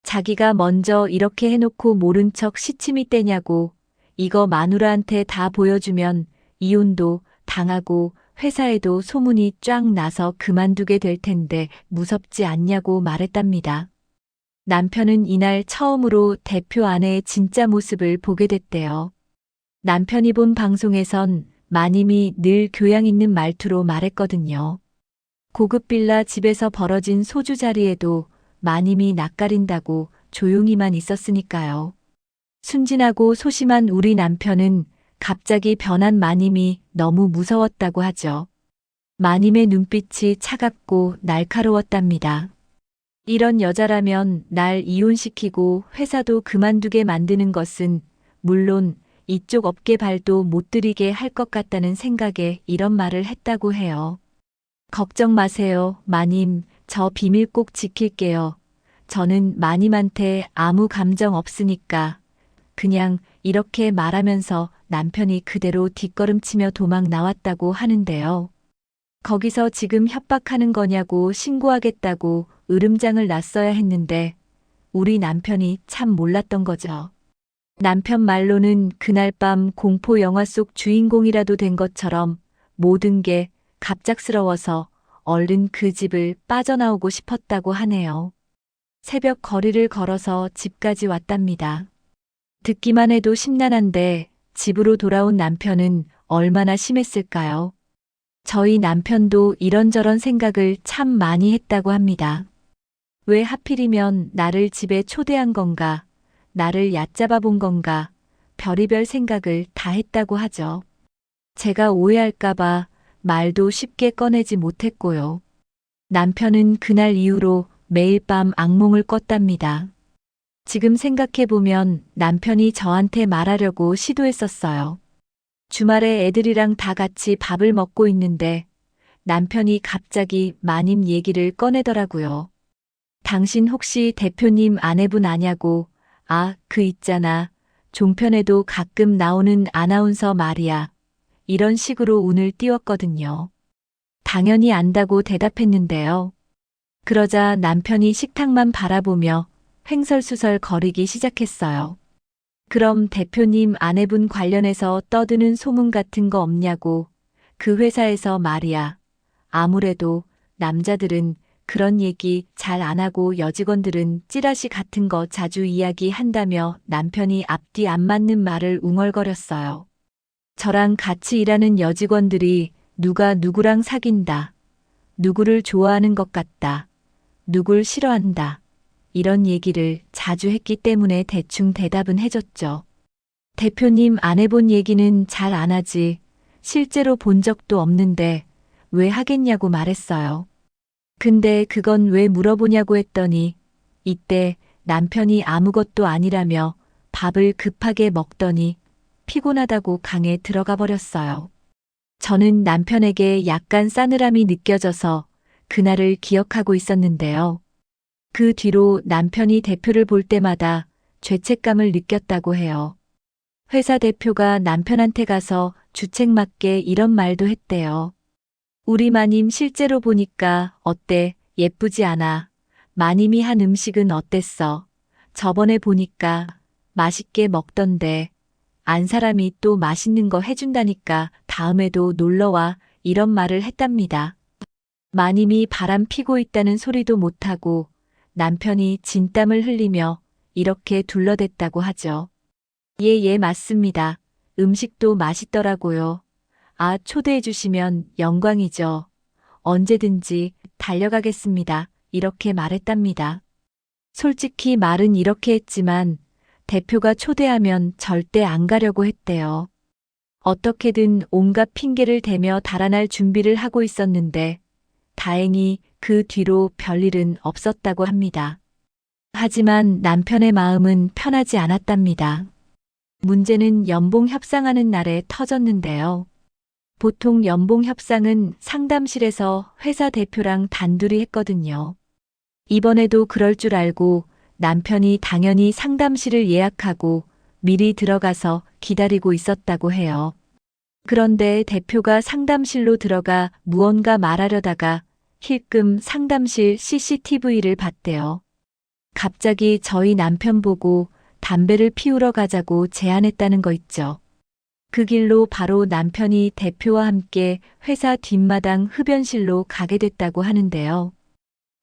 자기가 먼저 이렇게 해놓고 모른 척 시침이 떼냐고. 이거 마누라한테 다 보여주면 이혼도 당하고 회사에도 소문이 쫙 나서 그만두게 될 텐데 무섭지 않냐고 말했답니다. 남편은 이날 처음으로 대표 아내의 진짜 모습을 보게 됐대요. 남편이 본 방송에선 마님이 늘 교양 있는 말투로 말했거든요. 고급 빌라 집에서 벌어진 소주 자리에도 마님이 낯가린다고 조용히만 있었으니까요. 순진하고 소심한 우리 남편은 갑자기 변한 마님이 너무 무서웠다고 하죠. 마님의 눈빛이 차갑고 날카로웠답니다. 이런 여자라면 날 이혼시키고 회사도 그만두게 만드는 것은 물론 이쪽 업계 발도 못 들이게 할 것 같다는 생각에 이런 말을 했다고 해요. 걱정 마세요, 마님. 저 비밀 꼭 지킬게요. 저는 마님한테 아무 감정 없으니까. 그냥 이렇게 말하면서 남편이 그대로 뒷걸음치며 도망 나왔다고 하는데요. 거기서 지금 협박하는 거냐고 신고하겠다고 으름장을 놨어야 했는데 우리 남편이 참 몰랐던 거죠. 남편 말로는 그날 밤 공포 영화 속 주인공이라도 된 것처럼 모든 게 갑작스러워서 얼른 그 집을 빠져나오고 싶었다고 하네요. 새벽 거리를 걸어서 집까지 왔답니다. 듣기만 해도 심란한데 집으로 돌아온 남편은 얼마나 심했을까요? 저희 남편도 이런저런 생각을 참 많이 했다고 합니다. 왜 하필이면 나를 집에 초대한 건가? 나를 얕잡아 본 건가? 별의별 생각을 다 했다고 하죠. 제가 오해할까봐 말도 쉽게 꺼내지 못했고요. 남편은 그날 이후로 매일 밤 악몽을 꿨답니다. 지금 생각해보면 남편이 저한테 말하려고 시도했었어요. 주말에 애들이랑 다 같이 밥을 먹고 있는데 남편이 갑자기 마님 얘기를 꺼내더라고요. 당신 혹시 대표님 아내분 아냐고. 아, 그 있잖아. 종편에도 가끔 나오는 아나운서 말이야. 이런 식으로 운을 띄웠거든요. 당연히 안다고 대답했는데요. 그러자 남편이 식탁만 바라보며 횡설수설 거리기 시작했어요. 그럼 대표님 아내분 관련해서 떠드는 소문 같은 거 없냐고. 그 회사에서 말이야. 아무래도 남자들은 그런 얘기 잘 안 하고 여직원들은 찌라시 같은 거 자주 이야기한다며 남편이 앞뒤 안 맞는 말을 웅얼거렸어요. 저랑 같이 일하는 여직원들이 누가 누구랑 사귄다. 누구를 좋아하는 것 같다. 누굴 싫어한다. 이런 얘기를 자주 했기 때문에 대충 대답은 해줬죠. 대표님 안 해본 얘기는 잘 안 하지. 실제로 본 적도 없는데 왜 하겠냐고 말했어요. 근데 그건 왜 물어보냐고 했더니 이때 남편이 아무것도 아니라며 밥을 급하게 먹더니 피곤하다고 강에 들어가 버렸어요. 저는 남편에게 약간 싸늘함이 느껴져서 그날을 기억하고 있었는데요. 그 뒤로 남편이 대표를 볼 때마다 죄책감을 느꼈다고 해요. 회사 대표가 남편한테 가서 주책 맞게 이런 말도 했대요. 우리 마님 실제로 보니까 어때? 예쁘지 않아? 마님이 한 음식은 어땠어? 저번에 보니까 맛있게 먹던데. 안 사람이 또 맛있는 거 해준다니까 다음에도 놀러와. 이런 말을 했답니다. 마님이 바람 피고 있다는 소리도 못하고 남편이 진땀을 흘리며 이렇게 둘러댔다고 하죠. 예, 맞습니다. 음식도 맛있더라고요. 아, 초대해 주시면 영광이죠. 언제든지 달려가겠습니다. 이렇게 말했답니다. 솔직히 말은 이렇게 했지만 대표가 초대하면 절대 안 가려고 했대요. 어떻게든 온갖 핑계를 대며 달아날 준비를 하고 있었는데 다행히 그 뒤로 별일은 없었다고 합니다. 하지만 남편의 마음은 편하지 않았답니다. 문제는 연봉 협상하는 날에 터졌는데요. 보통 연봉 협상은 상담실에서 회사 대표랑 단둘이 했거든요. 이번에도 그럴 줄 알고 남편이 당연히 상담실을 예약하고 미리 들어가서 기다리고 있었다고 해요. 그런데 대표가 상담실로 들어가 무언가 말하려다가 힐끔 상담실 CCTV를 봤대요. 갑자기 저희 남편 보고 담배를 피우러 가자고 제안했다는 거 있죠. 그 길로 바로 남편이 대표와 함께 회사 뒷마당 흡연실로 가게 됐다고 하는데요.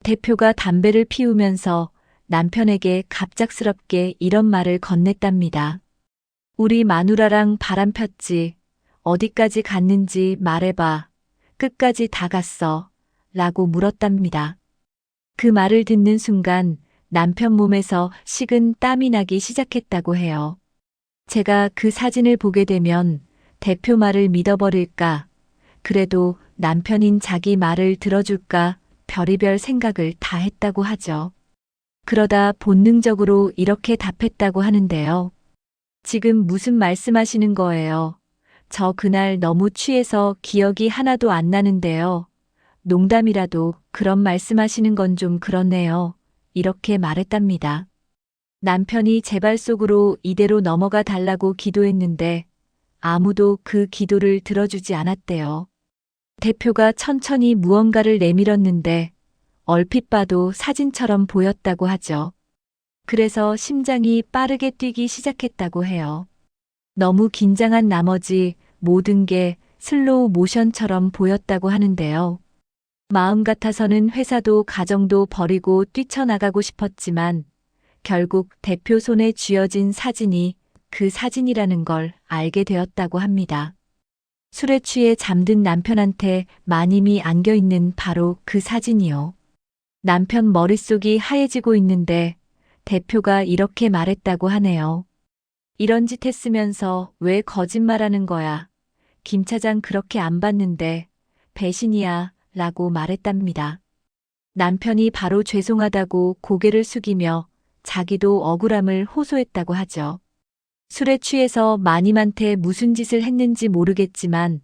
대표가 담배를 피우면서 남편에게 갑작스럽게 이런 말을 건넸답니다. 우리 마누라랑 바람 폈지. 어디까지 갔는지 말해봐. 끝까지 다 갔어. 라고 물었답니다. 그 말을 듣는 순간 남편 몸에서 식은 땀이 나기 시작했다고 해요. 제가 그 사진을 보게 되면 대표 말을 믿어버릴까, 그래도 남편인 자기 말을 들어줄까 별의별 생각을 다 했다고 하죠. 그러다 본능적으로 이렇게 답했다고 하는데요. 지금 무슨 말씀하시는 거예요? 저 그날 너무 취해서 기억이 하나도 안 나는데요. 농담이라도 그런 말씀하시는 건 좀 그렇네요. 이렇게 말했답니다. 남편이 제 발 속으로 이대로 넘어가 달라고 기도했는데 아무도 그 기도를 들어주지 않았대요. 대표가 천천히 무언가를 내밀었는데 얼핏 봐도 사진처럼 보였다고 하죠. 그래서 심장이 빠르게 뛰기 시작했다고 해요. 너무 긴장한 나머지 모든 게 슬로우 모션처럼 보였다고 하는데요. 마음 같아서는 회사도 가정도 버리고 뛰쳐나가고 싶었지만 결국 대표 손에 쥐어진 사진이 그 사진이라는 걸 알게 되었다고 합니다. 술에 취해 잠든 남편한테 마님이 안겨있는 바로 그 사진이요. 남편 머릿속이 하얘지고 있는데 대표가 이렇게 말했다고 하네요. 이런 짓 했으면서 왜 거짓말하는 거야. 김 차장 그렇게 안 봤는데 배신이야 라고 말했답니다. 남편이 바로 죄송하다고 고개를 숙이며 자기도 억울함을 호소했다고 하죠. 술에 취해서 마님한테 무슨 짓을 했는지 모르겠지만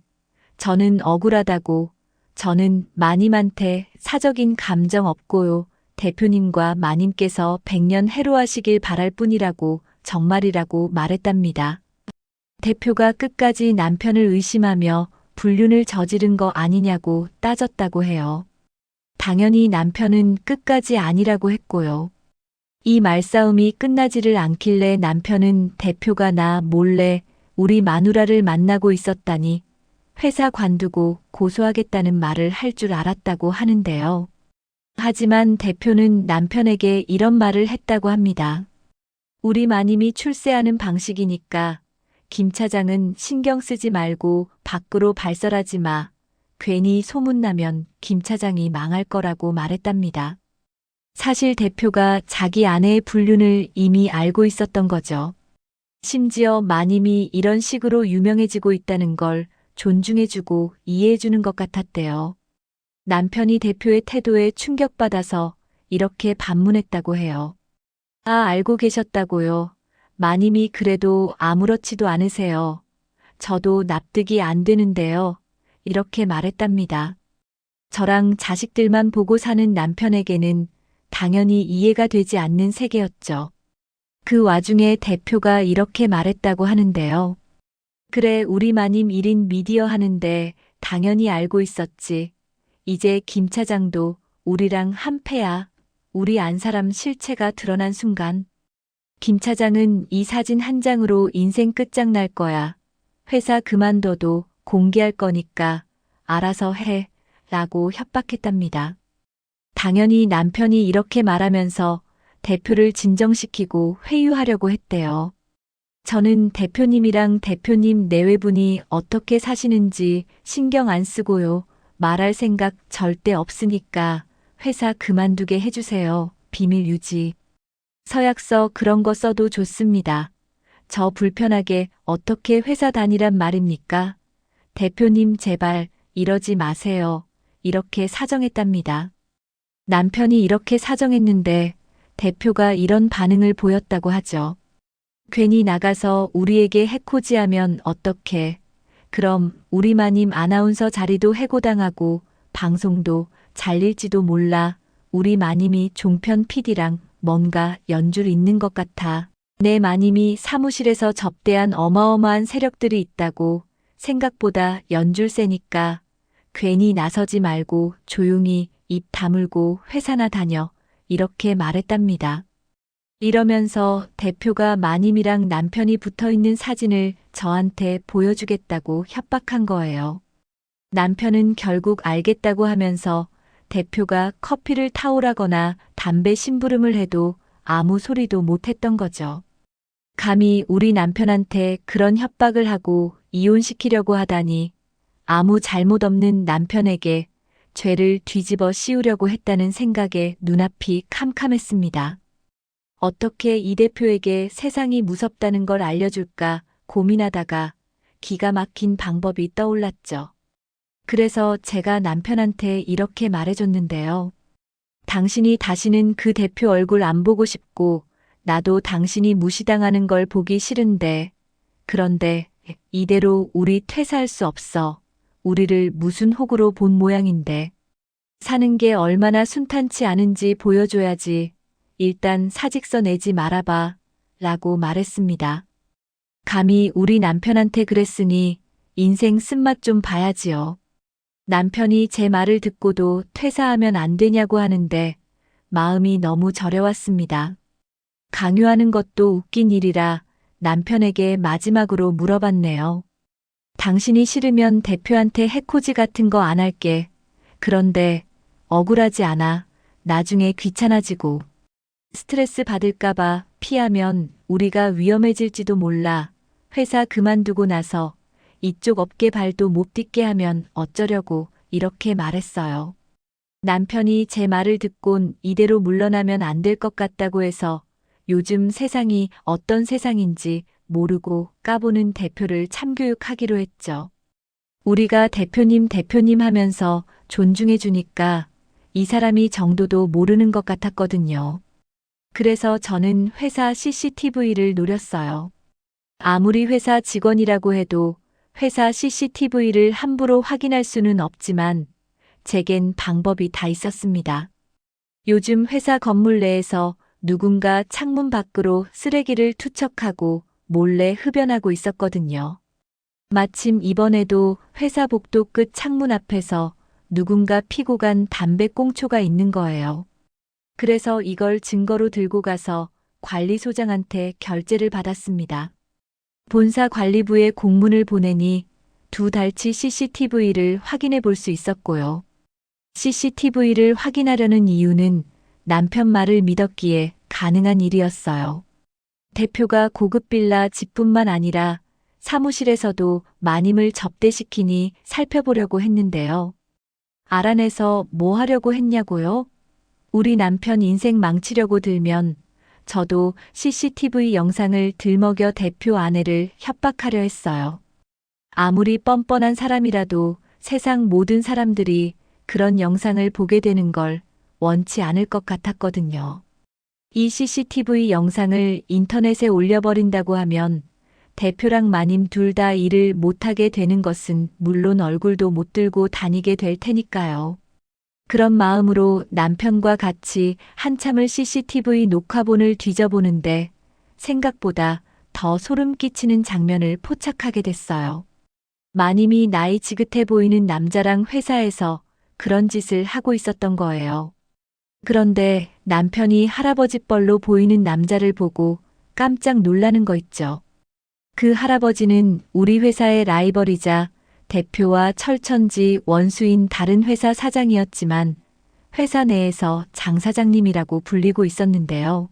저는 억울하다고, 저는 마님한테 사적인 감정 없고요. 대표님과 마님께서 100년 해로하시길 바랄 뿐이라고 정말이라고 말했답니다. 대표가 끝까지 남편을 의심하며 불륜을 저지른 거 아니냐고 따졌다고 해요. 당연히 남편은 끝까지 아니라고 했고요. 이 말싸움이 끝나지를 않길래 남편은 대표가 나 몰래 우리 마누라를 만나고 있었다니 회사 관두고 고소하겠다는 말을 할 줄 알았다고 하는데요. 하지만 대표는 남편에게 이런 말을 했다고 합니다. 우리 마님이 출세하는 방식이니까 김 차장은 신경 쓰지 말고 밖으로 발설하지 마. 괜히 소문나면 김 차장이 망할 거라고 말했답니다. 사실 대표가 자기 아내의 불륜을 이미 알고 있었던 거죠. 심지어 마님이 이런 식으로 유명해지고 있다는 걸 존중해주고 이해해주는 것 같았대요. 남편이 대표의 태도에 충격받아서 이렇게 반문했다고 해요. 아, 알고 계셨다고요. 마님이 그래도 아무렇지도 않으세요. 저도 납득이 안 되는데요. 이렇게 말했답니다. 저랑 자식들만 보고 사는 남편에게는 당연히 이해가 되지 않는 세계였죠. 그 와중에 대표가 이렇게 말했다고 하는데요. 그래, 우리 마님 1인 미디어 하는데 당연히 알고 있었지. 이제 김 차장도 우리랑 한패야. 우리 안 사람 실체가 드러난 순간 김 차장은 이 사진 한 장으로 인생 끝장날 거야. 회사 그만둬도 공개할 거니까 알아서 해. 라고 협박했답니다. 당연히 남편이 이렇게 말하면서 대표를 진정시키고 회유하려고 했대요. 저는 대표님이랑 대표님 내외분이 어떻게 사시는지 신경 안 쓰고요. 말할 생각 절대 없으니까 회사 그만두게 해주세요. 비밀 유지. 서약서 그런 거 써도 좋습니다. 저 불편하게 어떻게 회사 다니란 말입니까? 대표님 제발 이러지 마세요. 이렇게 사정했답니다. 남편이 이렇게 사정했는데 대표가 이런 반응을 보였다고 하죠. 괜히 나가서 우리에게 해코지하면 어떡해. 그럼 우리 마님 아나운서 자리도 해고당하고 방송도 잘릴지도 몰라. 우리 마님이 종편 PD랑 뭔가 연줄 있는 것 같아. 내 마님이 사무실에서 접대한 어마어마한 세력들이 있다고. 생각보다 연줄 세니까 괜히 나서지 말고 조용히 입 다물고 회사나 다녀. 이렇게 말했답니다. 이러면서 대표가 마님이랑 남편이 붙어 있는 사진을 저한테 보여주겠다고 협박한 거예요. 남편은 결국 알겠다고 하면서 대표가 커피를 타오라거나 담배 심부름을 해도 아무 소리도 못했던 거죠. 감히 우리 남편한테 그런 협박을 하고 이혼시키려고 하다니 아무 잘못 없는 남편에게 죄를 뒤집어 씌우려고 했다는 생각에 눈앞이 캄캄했습니다. 어떻게 이 대표에게 세상이 무섭다는 걸 알려줄까 고민하다가 기가 막힌 방법이 떠올랐죠. 그래서 제가 남편한테 이렇게 말해줬는데요. 당신이 다시는 그 대표 얼굴 안 보고 싶고 나도 당신이 무시당하는 걸 보기 싫은데 그런데 이대로 우리 퇴사할 수 없어. 우리를 무슨 혹으로 본 모양인데 사는 게 얼마나 순탄치 않은지 보여줘야지. 일단 사직서 내지 말아봐 라고 말했습니다. 감히 우리 남편한테 그랬으니 인생 쓴맛 좀 봐야지요. 남편이 제 말을 듣고도 퇴사하면 안 되냐고 하는데 마음이 너무 저려왔습니다. 강요하는 것도 웃긴 일이라 남편에게 마지막으로 물어봤네요. 당신이 싫으면 대표한테 해코지 같은 거 안 할게. 그런데 억울하지 않아. 나중에 귀찮아지고 스트레스 받을까봐 피하면 우리가 위험해질지도 몰라. 회사 그만두고 나서 이쪽 업계 발도 못 딛게 하면 어쩌려고 이렇게 말했어요. 남편이 제 말을 듣곤 이대로 물러나면 안 될 것 같다고 해서 요즘 세상이 어떤 세상인지 모르고 까보는 대표를 참교육하기로 했죠. 우리가 대표님 하면서 존중해 주니까 이 사람이 정도도 모르는 것 같았거든요. 그래서 저는 회사 CCTV를 노렸어요. 아무리 회사 직원이라고 해도 회사 CCTV를 함부로 확인할 수는 없지만 제겐 방법이 다 있었습니다. 요즘 회사 건물 내에서 누군가 창문 밖으로 쓰레기를 투척하고 몰래 흡연하고 있었거든요. 마침 이번에도 회사 복도 끝 창문 앞에서 누군가 피고 간 담배 꽁초가 있는 거예요. 그래서 이걸 증거로 들고 가서 관리소장한테 결재를 받았습니다. 본사 관리부에 공문을 보내니 2달치 CCTV를 확인해 볼 수 있었고요. CCTV를 확인하려는 이유는 남편 말을 믿었기에 가능한 일이었어요. 대표가 고급 빌라 집뿐만 아니라 사무실에서도 마님을 접대시키니 살펴보려고 했는데요. 알아내서 뭐 하려고 했냐고요? 우리 남편 인생 망치려고 들면 저도 CCTV 영상을 들먹여 대표 아내를 협박하려 했어요. 아무리 뻔뻔한 사람이라도 세상 모든 사람들이 그런 영상을 보게 되는 걸 원치 않을 것 같았거든요. 이 CCTV 영상을 인터넷에 올려버린다고 하면 대표랑 마님 둘 다 일을 못하게 되는 것은 물론 얼굴도 못 들고 다니게 될 테니까요. 그런 마음으로 남편과 같이 한참을 CCTV 녹화본을 뒤져보는데 생각보다 더 소름 끼치는 장면을 포착하게 됐어요. 마님이 나이 지긋해 보이는 남자랑 회사에서 그런 짓을 하고 있었던 거예요. 그런데 남편이 할아버지 뻘로 보이는 남자를 보고 깜짝 놀라는 거 있죠. 그 할아버지는 우리 회사의 라이벌이자 대표와 철천지 원수인 다른 회사 사장이었지만 회사 내에서 장 사장님이라고 불리고 있었는데요.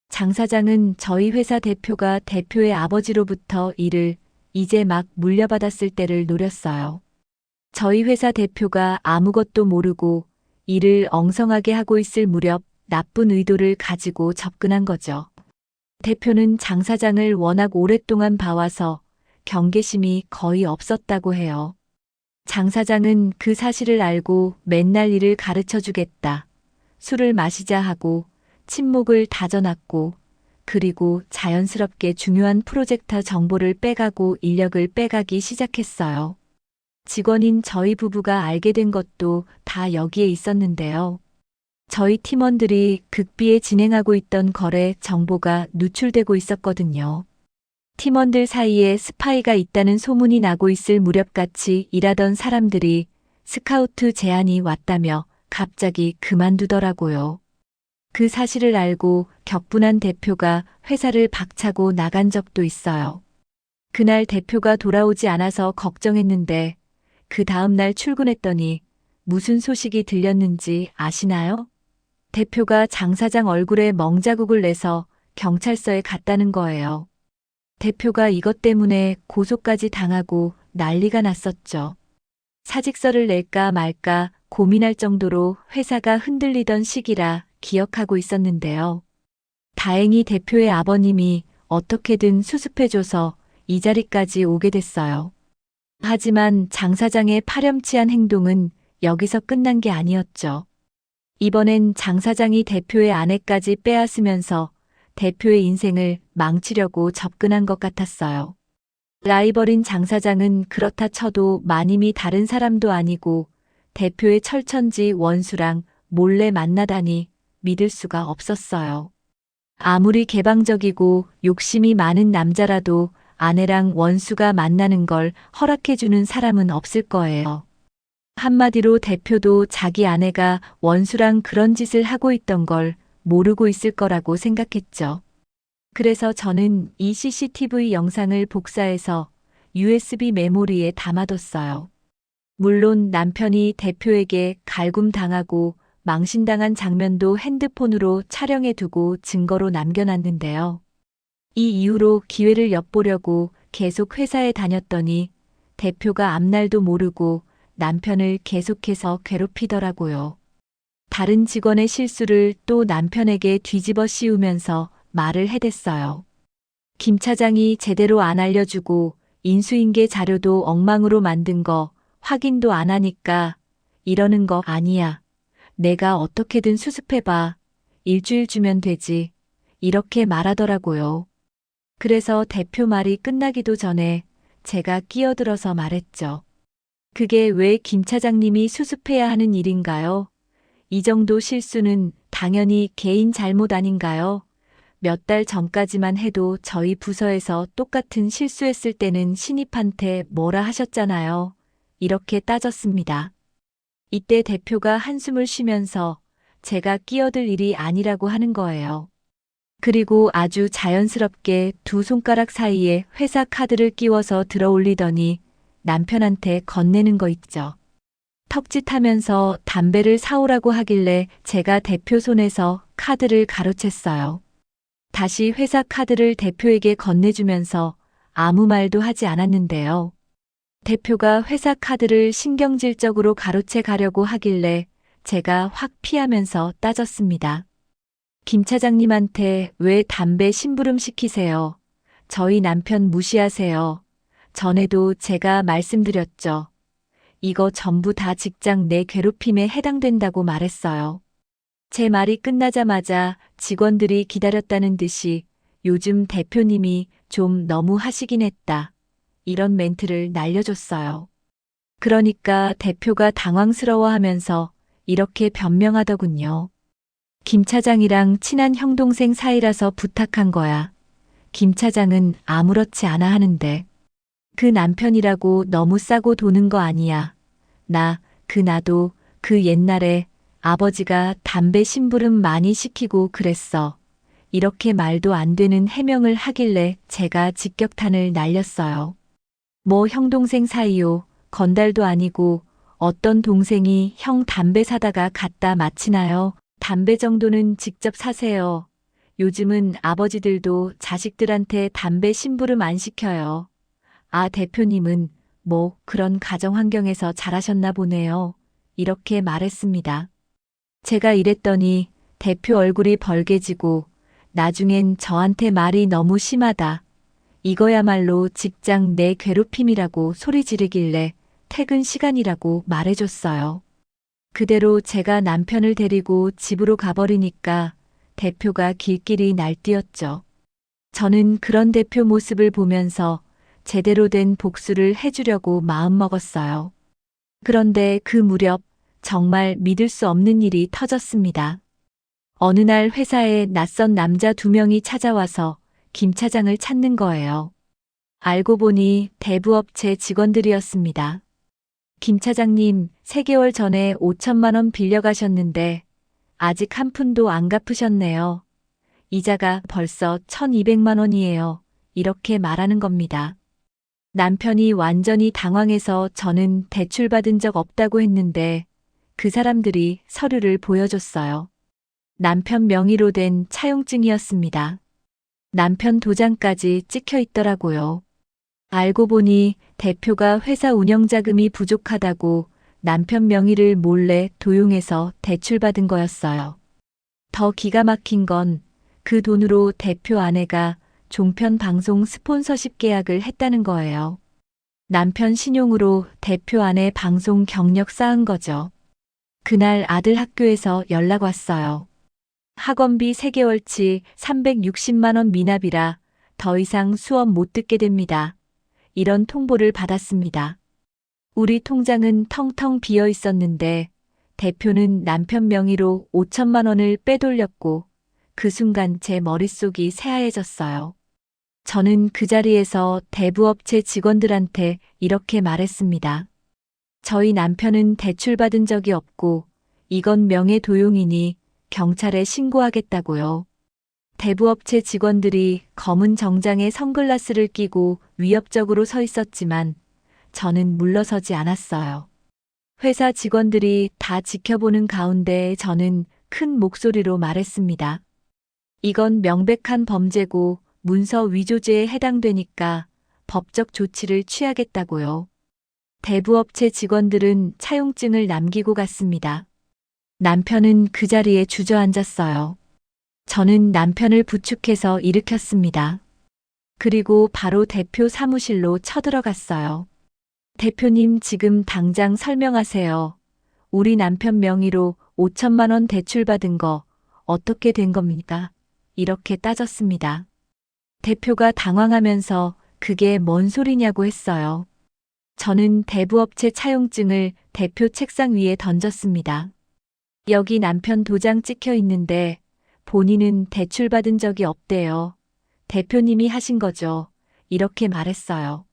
장 사장은 저희 회사 대표가 대표의 아버지로부터 일을 이제 막 물려받았을 때를 노렸어요. 저희 회사 대표가 아무것도 모르고 일을 엉성하게 하고 있을 무렵 나쁜 의도를 가지고 접근한 거죠. 대표는 장 사장을 워낙 오랫동안 봐와서 경계심이 거의 없었다고 해요. 장 사장은 그 사실을 알고 맨날 일을 가르쳐 주겠다. 술을 마시자 하고 침묵을 다져놨고 그리고 자연스럽게 중요한 프로젝터 정보를 빼가고 인력을 빼가기 시작했어요. 직원인 저희 부부가 알게 된 것도 다 여기에 있었는데요. 저희 팀원들이 극비에 진행하고 있던 거래 정보가 누출되고 있었거든요. 팀원들 사이에 스파이가 있다는 소문이 나고 있을 무렵같이 일하던 사람들이 스카우트 제안이 왔다며 갑자기 그만두더라고요. 그 사실을 알고 격분한 대표가 회사를 박차고 나간 적도 있어요. 그날 대표가 돌아오지 않아서 걱정했는데 그 다음날 출근했더니 무슨 소식이 들렸는지 아시나요? 대표가 장 사장 얼굴에 멍자국을 내서 경찰서에 갔다는 거예요. 대표가 이것 때문에 고소까지 당하고 난리가 났었죠. 사직서를 낼까 말까 고민할 정도로 회사가 흔들리던 시기라 기억하고 있었는데요. 다행히 대표의 아버님이 어떻게든 수습해줘서 이 자리까지 오게 됐어요. 하지만 장 사장의 파렴치한 행동은 여기서 끝난 게 아니었죠. 이번엔 장 사장이 대표의 아내까지 빼앗으면서 대표의 인생을 망치려고 접근한 것 같았어요. 라이벌인 장 사장은 그렇다 쳐도 마님이 다른 사람도 아니고 대표의 철천지 원수랑 몰래 만나다니 믿을 수가 없었어요. 아무리 개방적이고 욕심이 많은 남자라도 아내랑 원수가 만나는 걸 허락해주는 사람은 없을 거예요. 한마디로 대표도 자기 아내가 원수랑 그런 짓을 하고 있던 걸 모르고 있을 거라고 생각했죠. 그래서 저는 이 CCTV 영상을 복사해서 USB 메모리에 담아뒀어요. 물론 남편이 대표에게 갈굼당하고 망신당한 장면도 핸드폰으로 촬영해두고 증거로 남겨놨는데요. 이 이후로 기회를 엿보려고 계속 회사에 다녔더니 대표가 앞날도 모르고 남편을 계속해서 괴롭히더라고요. 다른 직원의 실수를 또 남편에게 뒤집어 씌우면서 말을 해댔어요. 김 차장이 제대로 안 알려주고 인수인계 자료도 엉망으로 만든 거 확인도 안 하니까 이러는 거 아니야. 내가 어떻게든 수습해봐. 일주일 주면 되지. 이렇게 말하더라고요. 그래서 대표 말이 끝나기도 전에 제가 끼어들어서 말했죠. 그게 왜 김 차장님이 수습해야 하는 일인가요? 이 정도 실수는 당연히 개인 잘못 아닌가요? 몇 달 전까지만 해도 저희 부서에서 똑같은 실수했을 때는 신입한테 뭐라 하셨잖아요. 이렇게 따졌습니다. 이때 대표가 한숨을 쉬면서 제가 끼어들 일이 아니라고 하는 거예요. 그리고 아주 자연스럽게 두 손가락 사이에 회사 카드를 끼워서 들어올리더니 남편한테 건네는 거 있죠. 턱짓하면서 담배를 사오라고 하길래 제가 대표 손에서 카드를 가로챘어요. 다시 회사 카드를 대표에게 건네주면서 아무 말도 하지 않았는데요. 대표가 회사 카드를 신경질적으로 가로채 가려고 하길래 제가 확 피하면서 따졌습니다. 김 차장님한테 왜 담배 심부름 시키세요? 저희 남편 무시하세요. 전에도 제가 말씀드렸죠. 이거 전부 다 직장 내 괴롭힘에 해당된다고 말했어요. 제 말이 끝나자마자 직원들이 기다렸다는 듯이 요즘 대표님이 좀 너무 하시긴 했다. 이런 멘트를 날려줬어요. 그러니까 대표가 당황스러워하면서 이렇게 변명하더군요. 김 차장이랑 친한 형동생 사이라서 부탁한 거야. 김 차장은 아무렇지 않아 하는데. 그 남편이라고 너무 싸고 도는 거 아니야. 나도 그 옛날에 아버지가 담배 심부름 많이 시키고 그랬어. 이렇게 말도 안 되는 해명을 하길래 제가 직격탄을 날렸어요. 뭐 형동생 사이요. 건달도 아니고 어떤 동생이 형 담배 사다가 갖다 마치나요? 담배 정도는 직접 사세요. 요즘은 아버지들도 자식들한테 담배 심부름 안 시켜요. 아, 대표님은 뭐 그런 가정 환경에서 자라셨나 보네요. 이렇게 말했습니다. 제가 이랬더니 대표 얼굴이 벌개지고 나중엔 저한테 말이 너무 심하다. 이거야말로 직장 내 괴롭힘이라고 소리 지르길래 퇴근 시간이라고 말해줬어요. 그대로 제가 남편을 데리고 집으로 가버리니까 대표가 길길이 날뛰었죠. 저는 그런 대표 모습을 보면서 제대로 된 복수를 해주려고 마음먹었어요. 그런데 그 무렵 정말 믿을 수 없는 일이 터졌습니다. 어느 날 회사에 낯선 남자 2명이 찾아와서 김 차장을 찾는 거예요. 알고 보니 대부업체 직원들이었습니다. 김 차장님, 3개월 전에 5천만 원 빌려가셨는데 아직 한 푼도 안 갚으셨네요. 이자가 벌써 1200만 원이에요. 이렇게 말하는 겁니다. 남편이 완전히 당황해서 저는 대출받은 적 없다고 했는데 그 사람들이 서류를 보여줬어요. 남편 명의로 된 차용증이었습니다. 남편 도장까지 찍혀 있더라고요. 알고 보니 대표가 회사 운영자금이 부족하다고 남편 명의를 몰래 도용해서 대출받은 거였어요. 더 기가 막힌 건 그 돈으로 대표 아내가 종편 방송 스폰서십 계약을 했다는 거예요. 남편 신용으로 대표 아내 방송 경력 쌓은 거죠. 그날 아들 학교에서 연락 왔어요. 학원비 3개월치 360만 원 미납이라 더 이상 수업 못 듣게 됩니다. 이런 통보를 받았습니다. 우리 통장은 텅텅 비어 있었는데 대표는 남편 명의로 5천만 원을 빼돌렸고 그 순간 제 머릿속이 새하얘졌어요. 저는 그 자리에서 대부업체 직원들한테 이렇게 말했습니다. 저희 남편은 대출받은 적이 없고 이건 명예도용이니 경찰에 신고하겠다고요. 대부업체 직원들이 검은 정장에 선글라스를 끼고 위협적으로 서 있었지만 저는 물러서지 않았어요. 회사 직원들이 다 지켜보는 가운데 저는 큰 목소리로 말했습니다. 이건 명백한 범죄고 문서 위조죄에 해당되니까 법적 조치를 취하겠다고요. 대부업체 직원들은 차용증을 남기고 갔습니다. 남편은 그 자리에 주저앉았어요. 저는 남편을 부축해서 일으켰습니다. 그리고 바로 대표 사무실로 쳐들어갔어요. 대표님, 지금 당장 설명하세요. 우리 남편 명의로 5천만 원 대출받은 거 어떻게 된 겁니까? 이렇게 따졌습니다. 대표가 당황하면서 그게 뭔 소리냐고 했어요. 저는 대부업체 차용증을 대표 책상 위에 던졌습니다. 여기 남편 도장 찍혀 있는데 본인은 대출받은 적이 없대요. 대표님이 하신 거죠. 이렇게 말했어요.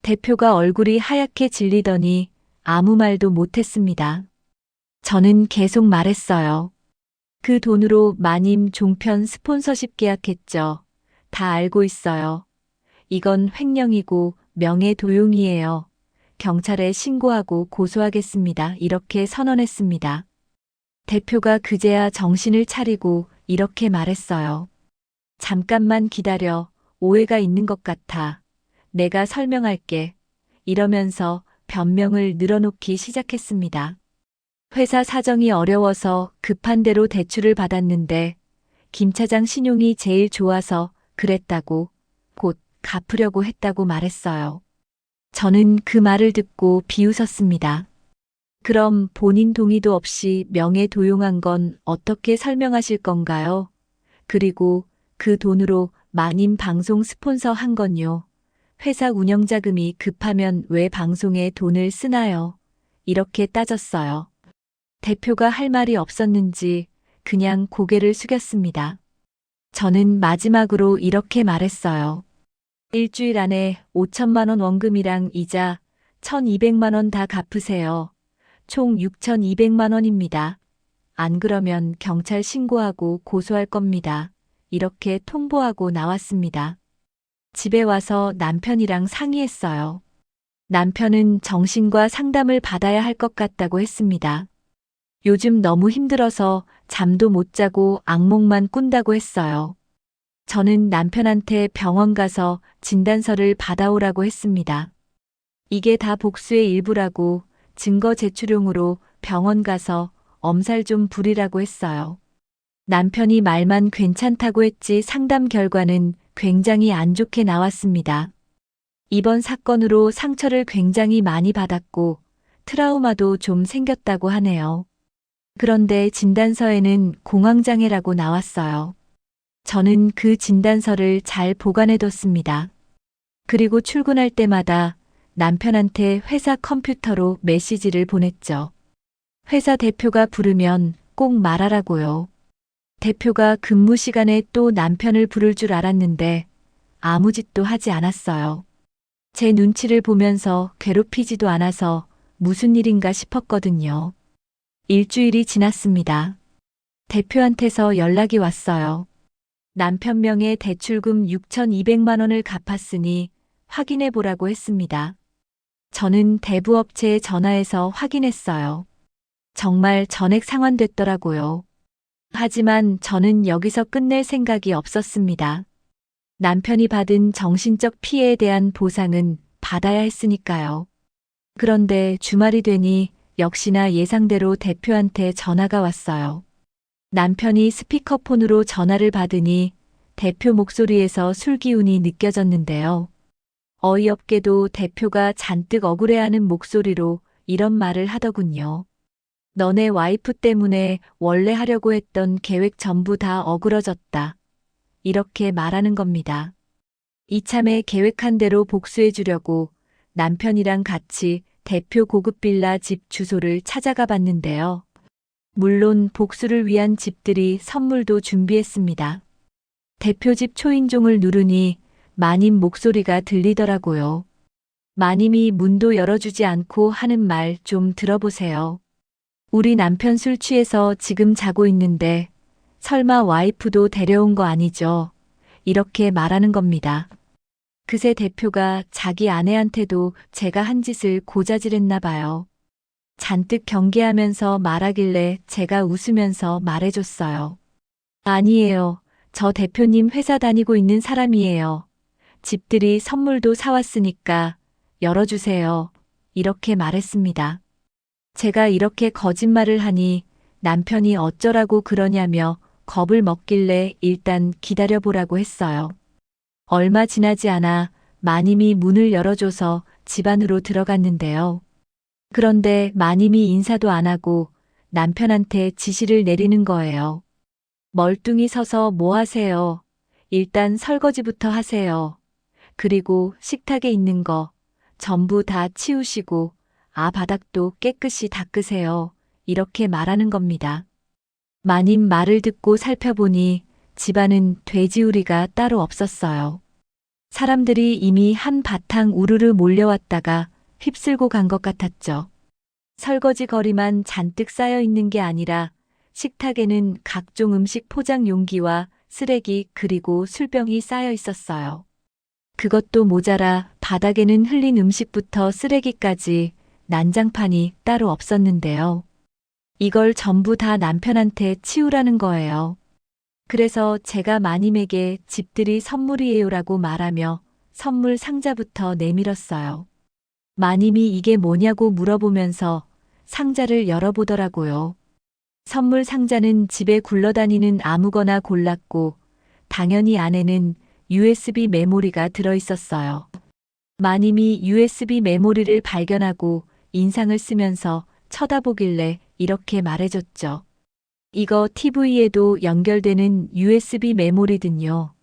대표가 얼굴이 하얗게 질리더니 아무 말도 못했습니다. 저는 계속 말했어요. 그 돈으로 마님 종편 스폰서십 계약했죠. 다 알고 있어요. 이건 횡령이고 명예도용이에요. 경찰에 신고하고 고소하겠습니다. 이렇게 선언했습니다. 대표가 그제야 정신을 차리고 이렇게 말했어요. 잠깐만 기다려. 오해가 있는 것 같아. 내가 설명할게. 이러면서 변명을 늘어놓기 시작했습니다. 회사 사정이 어려워서 급한 대로 대출을 받았는데 김 차장 신용이 제일 좋아서 그랬다고, 곧 갚으려고 했다고 말했어요. 저는 그 말을 듣고 비웃었습니다. 그럼 본인 동의도 없이 명예도용한 건 어떻게 설명하실 건가요? 그리고 그 돈으로 마님 방송 스폰서 한 건요. 회사 운영자금이 급하면 왜 방송에 돈을 쓰나요? 이렇게 따졌어요. 대표가 할 말이 없었는지 그냥 고개를 숙였습니다. 저는 마지막으로 이렇게 말했어요. 일주일 안에 5천만 원 원금이랑 이자 1,200만 원 다 갚으세요. 총 6,200만 원입니다. 안 그러면 경찰 신고하고 고소할 겁니다. 이렇게 통보하고 나왔습니다. 집에 와서 남편이랑 상의했어요. 남편은 정신과 상담을 받아야 할 것 같다고 했습니다. 요즘 너무 힘들어서 잠도 못 자고 악몽만 꾼다고 했어요. 저는 남편한테 병원 가서 진단서를 받아오라고 했습니다. 이게 다 복수의 일부라고 증거 제출용으로 병원 가서 엄살 좀 부리라고 했어요. 남편이 말만 괜찮다고 했지 상담 결과는 굉장히 안 좋게 나왔습니다. 이번 사건으로 상처를 굉장히 많이 받았고 트라우마도 좀 생겼다고 하네요. 그런데 진단서에는 공황장애라고 나왔어요. 저는 그 진단서를 잘 보관해뒀습니다. 그리고 출근할 때마다 남편한테 회사 컴퓨터로 메시지를 보냈죠. 회사 대표가 부르면 꼭 말하라고요. 대표가 근무 시간에 또 남편을 부를 줄 알았는데 아무 짓도 하지 않았어요. 제 눈치를 보면서 괴롭히지도 않아서 무슨 일인가 싶었거든요. 일주일이 지났습니다. 대표한테서 연락이 왔어요. 남편 명의 대출금 6,200만 원을 갚았으니 확인해 보라고 했습니다. 저는 대부업체에 전화해서 확인했어요. 정말 전액 상환됐더라고요. 하지만 저는 여기서 끝낼 생각이 없었습니다. 남편이 받은 정신적 피해에 대한 보상은 받아야 했으니까요. 그런데 주말이 되니 역시나 예상대로 대표한테 전화가 왔어요. 남편이 스피커폰으로 전화를 받으니 대표 목소리에서 술기운이 느껴졌는데요. 어이없게도 대표가 잔뜩 억울해하는 목소리로 이런 말을 하더군요. 너네 와이프 때문에 원래 하려고 했던 계획 전부 다 어그러졌다. 이렇게 말하는 겁니다. 이참에 계획한 대로 복수해 주려고 남편이랑 같이 대표 고급 빌라 집 주소를 찾아가 봤는데요. 물론 복수를 위한 집들이 선물도 준비했습니다. 대표 집 초인종을 누르니 마님 목소리가 들리더라고요. 마님이 문도 열어주지 않고 하는 말 좀 들어보세요. 우리 남편 술 취해서 지금 자고 있는데 설마 와이프도 데려온 거 아니죠? 이렇게 말하는 겁니다. 그새 대표가 자기 아내한테도 제가 한 짓을 고자질했나 봐요. 잔뜩 경계하면서 말하길래 제가 웃으면서 말해줬어요. 아니에요. 저 대표님 회사 다니고 있는 사람이에요. 집들이 선물도 사왔으니까 열어주세요. 이렇게 말했습니다. 제가 이렇게 거짓말을 하니 남편이 어쩌라고 그러냐며 겁을 먹길래 일단 기다려보라고 했어요. 얼마 지나지 않아 마님이 문을 열어줘서 집 안으로 들어갔는데요. 그런데 마님이 인사도 안 하고 남편한테 지시를 내리는 거예요. 멀뚱히 서서 뭐 하세요? 일단 설거지부터 하세요. 그리고 식탁에 있는 거 전부 다 치우시고 바닥도 깨끗이 닦으세요. 이렇게 말하는 겁니다. 마님 말을 듣고 살펴보니 집안은 돼지우리가 따로 없었어요. 사람들이 이미 한바탕 우르르 몰려왔다가 휩쓸고 간 것 같았죠. 설거지 거리만 잔뜩 쌓여 있는 게 아니라 식탁에는 각종 음식 포장 용기와 쓰레기 그리고 술병이 쌓여 있었어요. 그것도 모자라 바닥에는 흘린 음식부터 쓰레기까지 난장판이 따로 없었는데요. 이걸 전부 다 남편한테 치우라는 거예요. 그래서 제가 마님에게 집들이 선물이에요라고 말하며 선물 상자부터 내밀었어요. 마님이 이게 뭐냐고 물어보면서 상자를 열어보더라고요. 선물 상자는 집에 굴러다니는 아무거나 골랐고 당연히 안에는 USB 메모리가 들어있었어요. 마님이 USB 메모리를 발견하고 인상을 쓰면서 쳐다보길래 이렇게 말해줬죠. 이거 TV에도 연결되는 USB 메모리든요.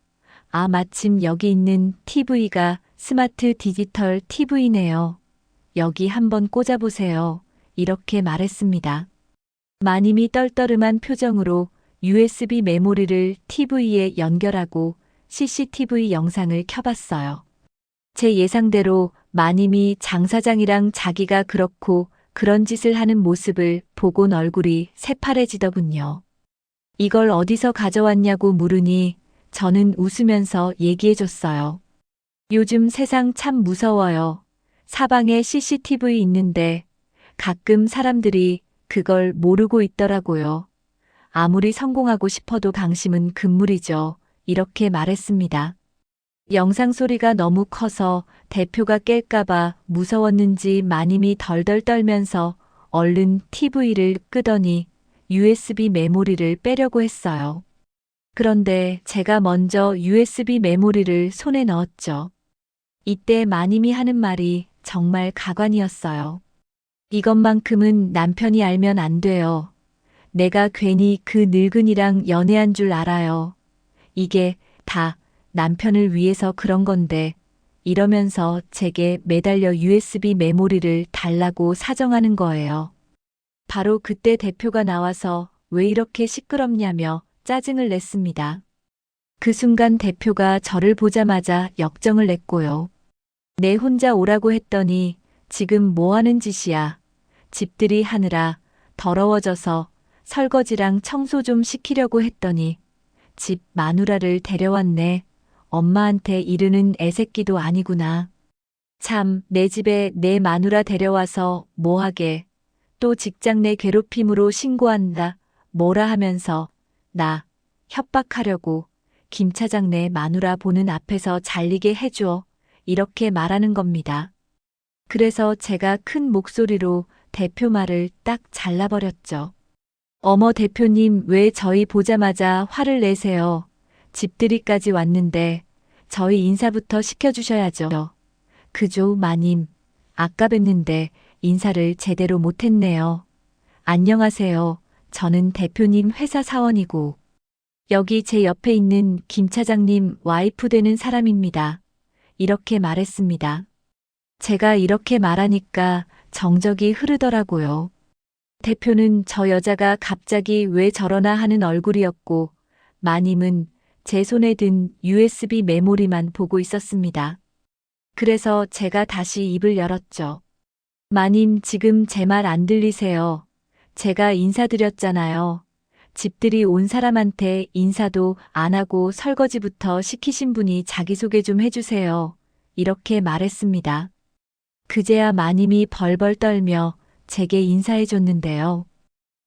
마침 여기 있는 TV가 스마트 디지털 TV네요. 여기 한번 꽂아보세요. 이렇게 말했습니다. 마님이 떨떠름한 표정으로 USB 메모리를 TV에 연결하고 CCTV 영상을 켜봤어요. 제 예상대로 마님이 장 사장이랑 자기가 그렇고 그런 짓을 하는 모습을 보곤 얼굴이 새파래지더군요. 이걸 어디서 가져왔냐고 물으니 저는 웃으면서 얘기해줬어요. 요즘 세상 참 무서워요. 사방에 CCTV 있는데 가끔 사람들이 그걸 모르고 있더라고요. 아무리 성공하고 싶어도 방심은 금물이죠. 이렇게 말했습니다. 영상 소리가 너무 커서 대표가 깰까봐 무서웠는지 마님이 덜덜 떨면서 얼른 TV를 끄더니 USB 메모리를 빼려고 했어요. 그런데 제가 먼저 USB 메모리를 손에 넣었죠. 이때 마님이 하는 말이 정말 가관이었어요. 이것만큼은 남편이 알면 안 돼요. 내가 괜히 그 늙은이랑 연애한 줄 알아요. 이게 다 남편을 위해서 그런 건데 이러면서 제게 매달려 USB 메모리를 달라고 사정하는 거예요. 바로 그때 대표가 나와서 왜 이렇게 시끄럽냐며 짜증을 냈습니다. 그 순간 대표가 저를 보자마자 역정을 냈고요. 내 혼자 오라고 했더니 지금 뭐 하는 짓이야. 집들이 하느라 더러워져서 설거지랑 청소 좀 시키려고 했더니 집 마누라를 데려왔네. 엄마한테 이르는 애새끼도 아니구나. 참, 내 집에 내 마누라 데려와서 뭐 하게. 또 직장 내 괴롭힘으로 신고한다. 뭐라 하면서 나 협박하려고 김 차장 내 마누라 보는 앞에서 잘리게 해줘. 이렇게 말하는 겁니다. 그래서 제가 큰 목소리로 대표 말을 딱 잘라버렸죠. 어머 대표님 왜 저희 보자마자 화를 내세요. 집들이까지 왔는데 저희 인사부터 시켜주셔야죠. 그죠 마님. 아까 뵀는데 인사를 제대로 못했네요. 안녕하세요. 저는 대표님 회사 사원이고 여기 제 옆에 있는 김 차장님 와이프 되는 사람입니다. 이렇게 말했습니다. 제가 이렇게 말하니까 정적이 흐르더라고요. 대표는 저 여자가 갑자기 왜 저러나 하는 얼굴이었고 마님은 제 손에 든 USB 메모리만 보고 있었습니다. 그래서 제가 다시 입을 열었죠. 마님 지금 제 말 안 들리세요? 제가 인사드렸잖아요. 집들이 온 사람한테 인사도 안 하고 설거지부터 시키신 분이 자기소개 좀 해주세요. 이렇게 말했습니다. 그제야 마님이 벌벌 떨며 제게 인사해줬는데요.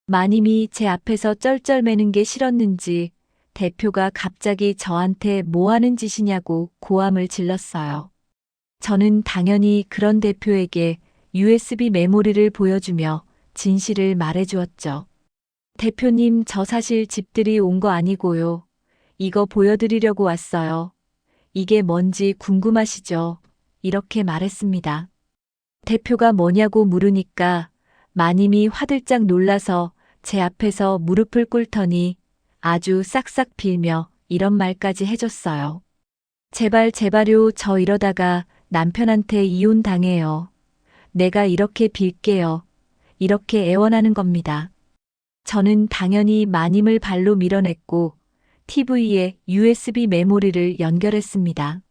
마님이 제 앞에서 쩔쩔매는 게 싫었는지 대표가 갑자기 저한테 뭐 하는 짓이냐고 고함을 질렀어요. 저는 당연히 그런 대표에게 USB 메모리를 보여주며 진실을 말해주었죠. 대표님, 저 사실 집들이 온 거 아니고요. 이거 보여드리려고 왔어요. 이게 뭔지 궁금하시죠? 이렇게 말했습니다. 대표가 뭐냐고 물으니까 마님이 화들짝 놀라서 제 앞에서 무릎을 꿇더니 아주 싹싹 빌며 이런 말까지 해줬어요. 제발 제발요. 저 이러다가 남편한테 이혼 당해요. 내가 이렇게 빌게요. 이렇게 애원하는 겁니다. 저는 당연히 마님을 발로 밀어냈고 TV에 USB 메모리를 연결했습니다.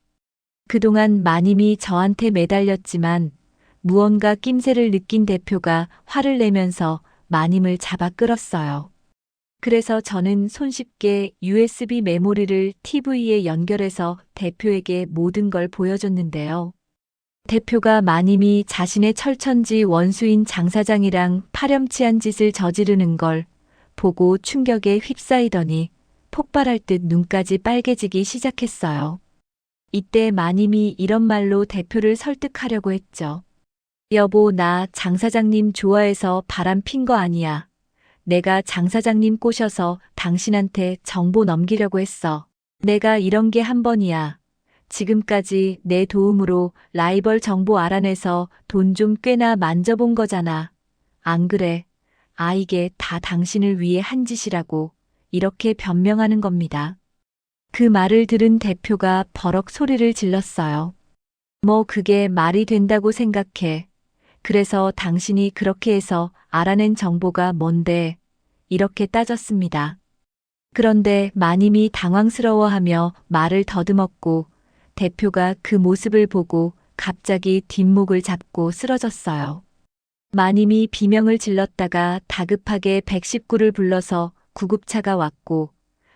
그동안 마님이 저한테 매달렸지만 무언가 낌새를 느낀 대표가 화를 내면서 마님을 잡아 끌었어요. 그래서 저는 손쉽게 USB 메모리를 TV에 연결해서 대표에게 모든 걸 보여줬는데요. 대표가 마님이 자신의 철천지 원수인 장 사장이랑 파렴치한 짓을 저지르는 걸 보고 충격에 휩싸이더니 폭발할 듯 눈까지 빨개지기 시작했어요. 이때 마님이 이런 말로 대표를 설득하려고 했죠. 여보, 나 장 사장님 좋아해서 바람 핀 거 아니야. 내가 장 사장님 꼬셔서 당신한테 정보 넘기려고 했어. 내가 이런 게 한 번이야. 지금까지 내 도움으로 라이벌 정보 알아내서 돈 좀 꽤나 만져본 거잖아. 안 그래? 아, 이게 다 당신을 위해 한 짓이라고 이렇게 변명하는 겁니다. 그 말을 들은 대표가 버럭 소리를 질렀어요. 뭐 그게 말이 된다고 생각해. 그래서 당신이 그렇게 해서 알아낸 정보가 뭔데? 이렇게 따졌습니다. 그런데 마님이 당황스러워하며 말을 더듬었고 대표가 그 모습을 보고 갑자기 뒷목을 잡고 쓰러졌어요. 마님이 비명을 질렀다가 다급하게 119를 불러서 구급차가 왔고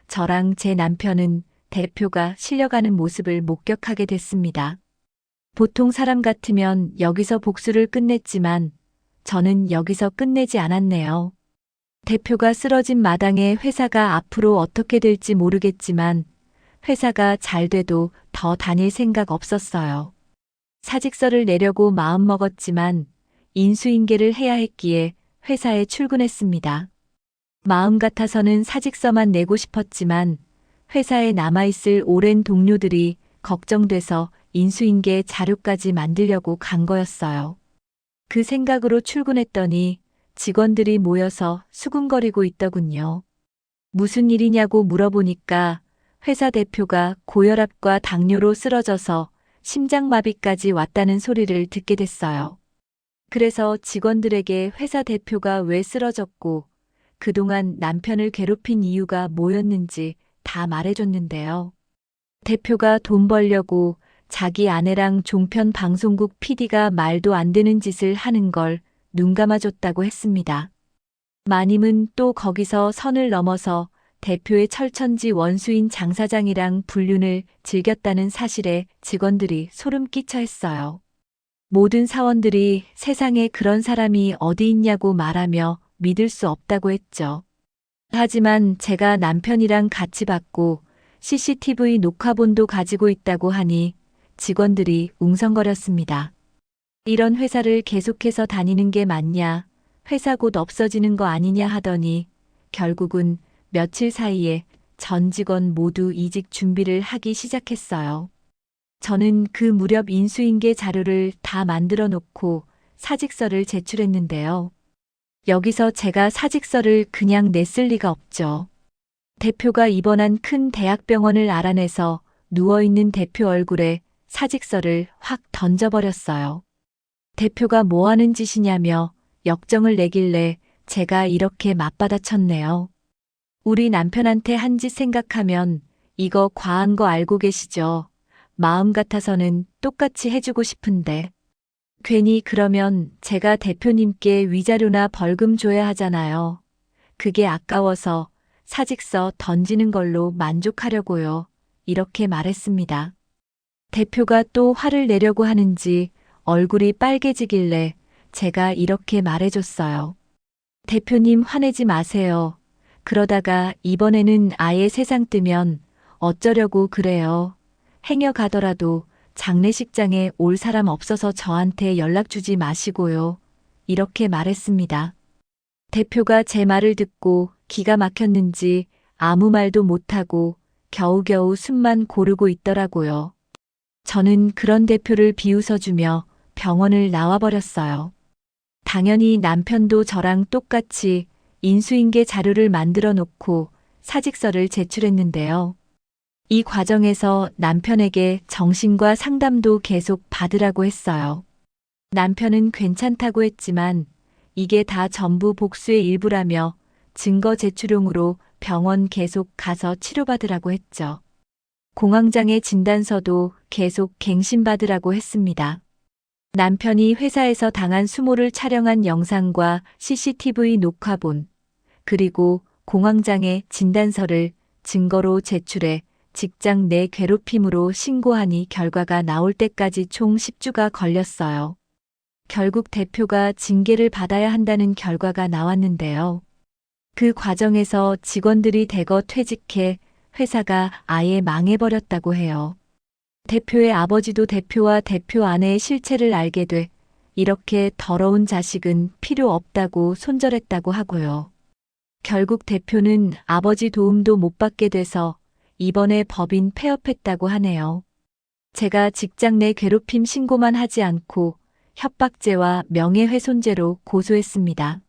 저랑 제 남편은 대표가 실려가는 모습을 목격하게 됐습니다. 보통 사람 같으면 여기서 복수를 끝냈지만 저는 여기서 끝내지 않았네요. 대표가 쓰러진 마당에 회사가 앞으로 어떻게 될지 모르겠지만 회사가 잘 돼도 더 다닐 생각 없었어요. 사직서를 내려고 마음먹었지만 인수인계를 해야 했기에 회사에 출근했습니다. 마음 같아서는 사직서만 내고 싶었지만 회사에 남아있을 오랜 동료들이 걱정돼서 인수인계 자료까지 만들려고 간 거였어요. 그 생각으로 출근했더니 직원들이 모여서 수군거리고 있더군요. 무슨 일이냐고 물어보니까 회사 대표가 고혈압과 당뇨로 쓰러져서 심장마비까지 왔다는 소리를 듣게 됐어요. 그래서 직원들에게 회사 대표가 왜 쓰러졌고 그동안 남편을 괴롭힌 이유가 뭐였는지 다 말해줬는데요. 대표가 돈 벌려고 자기 아내랑 종편 방송국 PD가 말도 안 되는 짓을 하는 걸 눈감아줬다고 했습니다. 마님은 또 거기서 선을 넘어서 대표의 철천지 원수인 장 사장이랑 불륜을 즐겼다는 사실에 직원들이 소름 끼쳐 했어요. 모든 사원들이 세상에 그런 사람이 어디 있냐고 말하며 믿을 수 없다고 했죠. 하지만 제가 남편이랑 같이 받고 CCTV 녹화본도 가지고 있다고 하니 직원들이 웅성거렸습니다. 이런 회사를 계속해서 다니는 게 맞냐, 회사 곧 없어지는 거 아니냐 하더니 결국은 며칠 사이에 전 직원 모두 이직 준비를 하기 시작했어요. 저는 그 무렵 인수인계 자료를 다 만들어 놓고 사직서를 제출했는데요. 여기서 제가 사직서를 그냥 냈을 리가 없죠. 대표가 입원한 큰 대학병원을 알아내서 누워있는 대표 얼굴에 사직서를 확 던져버렸어요. 대표가 뭐 하는 짓이냐며 역정을 내길래 제가 이렇게 맞받아쳤네요. 우리 남편한테 한 짓 생각하면 이거 과한 거 알고 계시죠? 마음 같아서는 똑같이 해주고 싶은데. 괜히 그러면 제가 대표님께 위자료나 벌금 줘야 하잖아요. 그게 아까워서 사직서 던지는 걸로 만족하려고요. 이렇게 말했습니다. 대표가 또 화를 내려고 하는지 얼굴이 빨개지길래 제가 이렇게 말해줬어요. 대표님 화내지 마세요. 그러다가 이번에는 아예 세상 뜨면 어쩌려고 그래요. 행여 가더라도 장례식장에 올 사람 없어서 저한테 연락 주지 마시고요. 이렇게 말했습니다. 대표가 제 말을 듣고 기가 막혔는지 아무 말도 못하고 겨우겨우 숨만 고르고 있더라고요. 저는 그런 대표를 비웃어주며 병원을 나와버렸어요. 당연히 남편도 저랑 똑같이 인수인계 자료를 만들어 놓고 사직서를 제출했는데요. 이 과정에서 남편에게 정신과 상담도 계속 받으라고 했어요. 남편은 괜찮다고 했지만 이게 다 전부 복수의 일부라며 증거 제출용으로 병원 계속 가서 치료받으라고 했죠. 공황장애 진단서도 계속 갱신받으라고 했습니다. 남편이 회사에서 당한 수모를 촬영한 영상과 CCTV 녹화본, 그리고 공황장애 진단서를 증거로 제출해 직장 내 괴롭힘으로 신고하니 결과가 나올 때까지 총 10주가 걸렸어요. 결국 대표가 징계를 받아야 한다는 결과가 나왔는데요. 그 과정에서 직원들이 대거 퇴직해 회사가 아예 망해버렸다고 해요. 대표의 아버지도 대표와 대표 아내의 실체를 알게 돼 이렇게 더러운 자식은 필요 없다고 손절했다고 하고요. 결국 대표는 아버지 도움도 못 받게 돼서 이번에 법인 폐업했다고 하네요. 제가 직장 내 괴롭힘 신고만 하지 않고 협박죄와 명예훼손죄로 고소했습니다.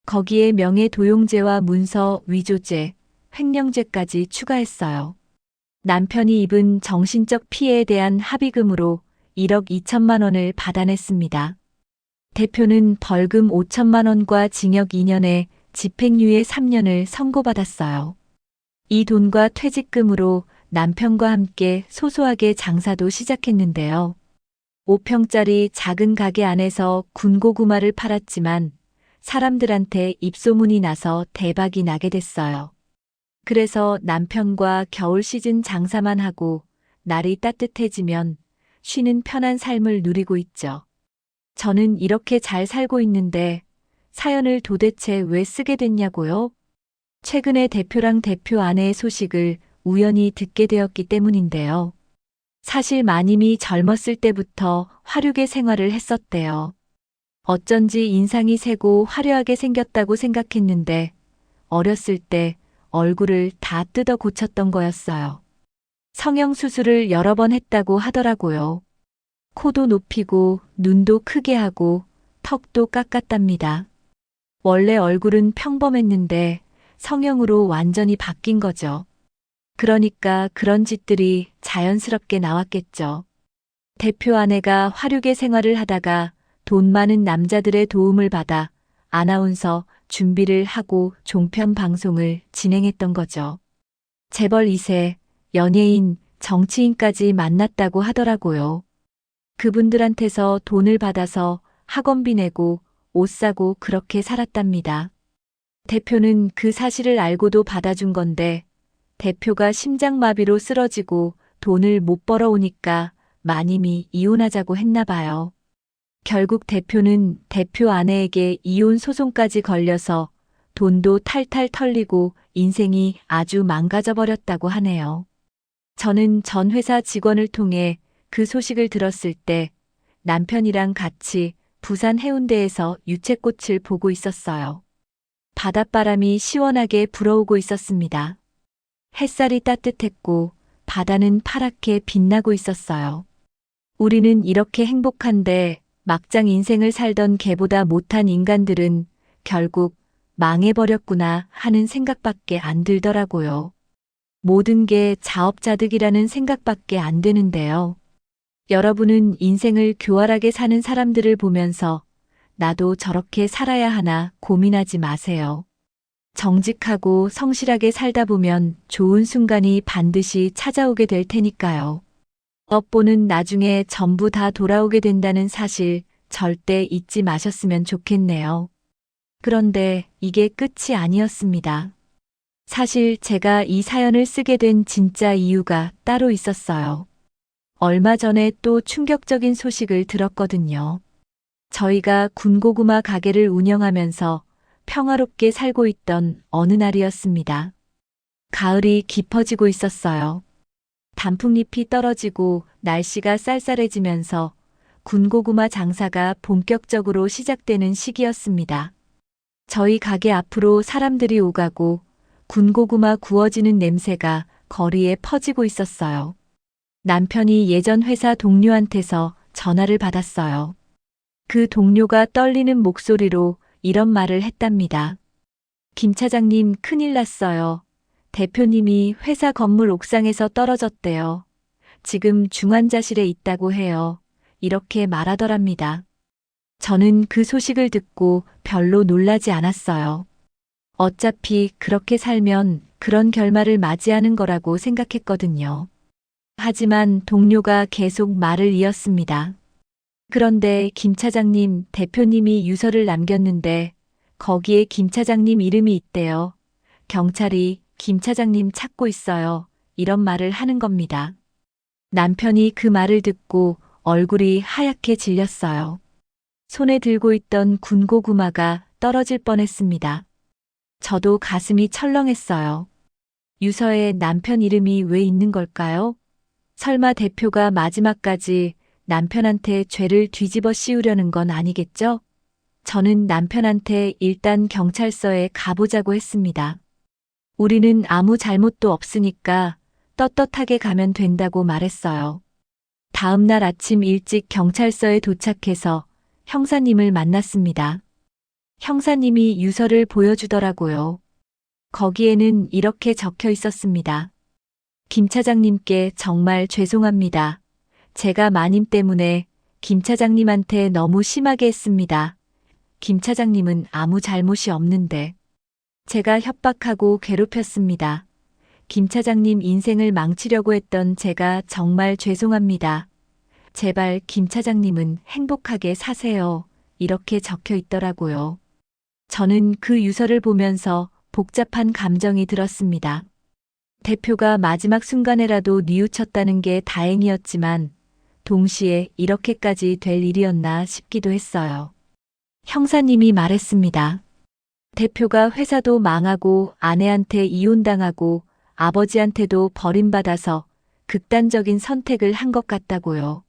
거기에 명예도용죄와 문서 위조죄, 횡령죄까지 추가했어요. 남편이 입은 정신적 피해에 대한 합의금으로 1억 2천만 원을 받아냈습니다. 대표는 벌금 5천만 원과 징역 2년에 집행유예 3년을 선고받았어요. 이 돈과 퇴직금으로 남편과 함께 소소하게 장사도 시작했는데요. 5평짜리 작은 가게 안에서 군고구마를 팔았지만 사람들한테 입소문이 나서 대박이 나게 됐어요. 그래서 남편과 겨울 시즌 장사만 하고 날이 따뜻해지면 쉬는 편한 삶을 누리고 있죠. 저는 이렇게 잘 살고 있는데 사연을 도대체 왜 쓰게 됐냐고요? 최근에 대표랑 대표 아내의 소식을 우연히 듣게 되었기 때문인데요. 사실 마님이 젊었을 때부터 화류계 생활을 했었대요. 어쩐지 인상이 세고 화려하게 생겼다고 생각했는데 어렸을 때 얼굴을 다 뜯어 고쳤던 거였어요. 성형수술을 여러 번 했다고 하더라고요. 코도 높이고 눈도 크게 하고 턱도 깎았답니다. 원래 얼굴은 평범했는데 성형으로 완전히 바뀐 거죠. 그러니까 그런 짓들이 자연스럽게 나왔겠죠. 대표 아내가 화류계 생활을 하다가 돈 많은 남자들의 도움을 받아 아나운서 준비를 하고 종편 방송을 진행했던 거죠. 재벌 2세, 연예인, 정치인까지 만났다고 하더라고요. 그분들한테서 돈을 받아서 학원비 내고 옷 사고 그렇게 살았답니다. 대표는 그 사실을 알고도 받아준 건데 대표가 심장마비로 쓰러지고 돈을 못 벌어오니까 마님이 이혼하자고 했나 봐요. 결국 대표는 대표 아내에게 이혼 소송까지 걸려서 돈도 탈탈 털리고 인생이 아주 망가져 버렸다고 하네요. 저는 전 회사 직원을 통해 그 소식을 들었을 때 남편이랑 같이 부산 해운대에서 유채꽃을 보고 있었어요. 바닷바람이 시원하게 불어오고 있었습니다. 햇살이 따뜻했고 바다는 파랗게 빛나고 있었어요. 우리는 이렇게 행복한데 막장 인생을 살던 개보다 못한 인간들은 결국 망해버렸구나 하는 생각밖에 안 들더라고요. 모든 게 자업자득이라는 생각밖에 안 되는데요. 여러분은 인생을 교활하게 사는 사람들을 보면서 나도 저렇게 살아야 하나 고민하지 마세요. 정직하고 성실하게 살다 보면 좋은 순간이 반드시 찾아오게 될 테니까요. 업보는 나중에 전부 다 돌아오게 된다는 사실 절대 잊지 마셨으면 좋겠네요. 그런데 이게 끝이 아니었습니다. 사실 제가 이 사연을 쓰게 된 진짜 이유가 따로 있었어요. 얼마 전에 또 충격적인 소식을 들었거든요. 저희가 군고구마 가게를 운영하면서 평화롭게 살고 있던 어느 날이었습니다. 가을이 깊어지고 있었어요. 단풍잎이 떨어지고 날씨가 쌀쌀해지면서 군고구마 장사가 본격적으로 시작되는 시기였습니다. 저희 가게 앞으로 사람들이 오가고 군고구마 구워지는 냄새가 거리에 퍼지고 있었어요. 남편이 예전 회사 동료한테서 전화를 받았어요. 그 동료가 떨리는 목소리로 이런 말을 했답니다. 김 차장님, 큰일 났어요. 대표님이 회사 건물 옥상에서 떨어졌대요. 지금 중환자실에 있다고 해요. 이렇게 말하더랍니다. 저는 그 소식을 듣고 별로 놀라지 않았어요. 어차피 그렇게 살면 그런 결말을 맞이하는 거라고 생각했거든요. 하지만 동료가 계속 말을 이었습니다. 그런데 김 차장님, 대표님이 유서를 남겼는데 거기에 김 차장님 이름이 있대요. 경찰이 김 차장님 찾고 있어요. 이런 말을 하는 겁니다. 남편이 그 말을 듣고 얼굴이 하얗게 질렸어요. 손에 들고 있던 군고구마가 떨어질 뻔했습니다. 저도 가슴이 철렁했어요. 유서에 남편 이름이 왜 있는 걸까요? 설마 대표가 마지막까지 남편한테 죄를 뒤집어 씌우려는 건 아니겠죠? 저는 남편한테 일단 경찰서에 가보자고 했습니다. 우리는 아무 잘못도 없으니까 떳떳하게 가면 된다고 말했어요. 다음 날 아침 일찍 경찰서에 도착해서 형사님을 만났습니다. 형사님이 유서를 보여주더라고요. 거기에는 이렇게 적혀 있었습니다. 김 차장님께 정말 죄송합니다. 제가 마님 때문에 김 차장님한테 너무 심하게 했습니다. 김 차장님은 아무 잘못이 없는데 제가 협박하고 괴롭혔습니다. 김 차장님 인생을 망치려고 했던 제가 정말 죄송합니다. 제발 김 차장님은 행복하게 사세요. 이렇게 적혀 있더라고요. 저는 그 유서를 보면서 복잡한 감정이 들었습니다. 대표가 마지막 순간에라도 뉘우쳤다는 게 다행이었지만 동시에 이렇게까지 될 일이었나 싶기도 했어요. 형사님이 말했습니다. 대표가 회사도 망하고 아내한테 이혼당하고 아버지한테도 버림받아서 극단적인 선택을 한 것 같다고요.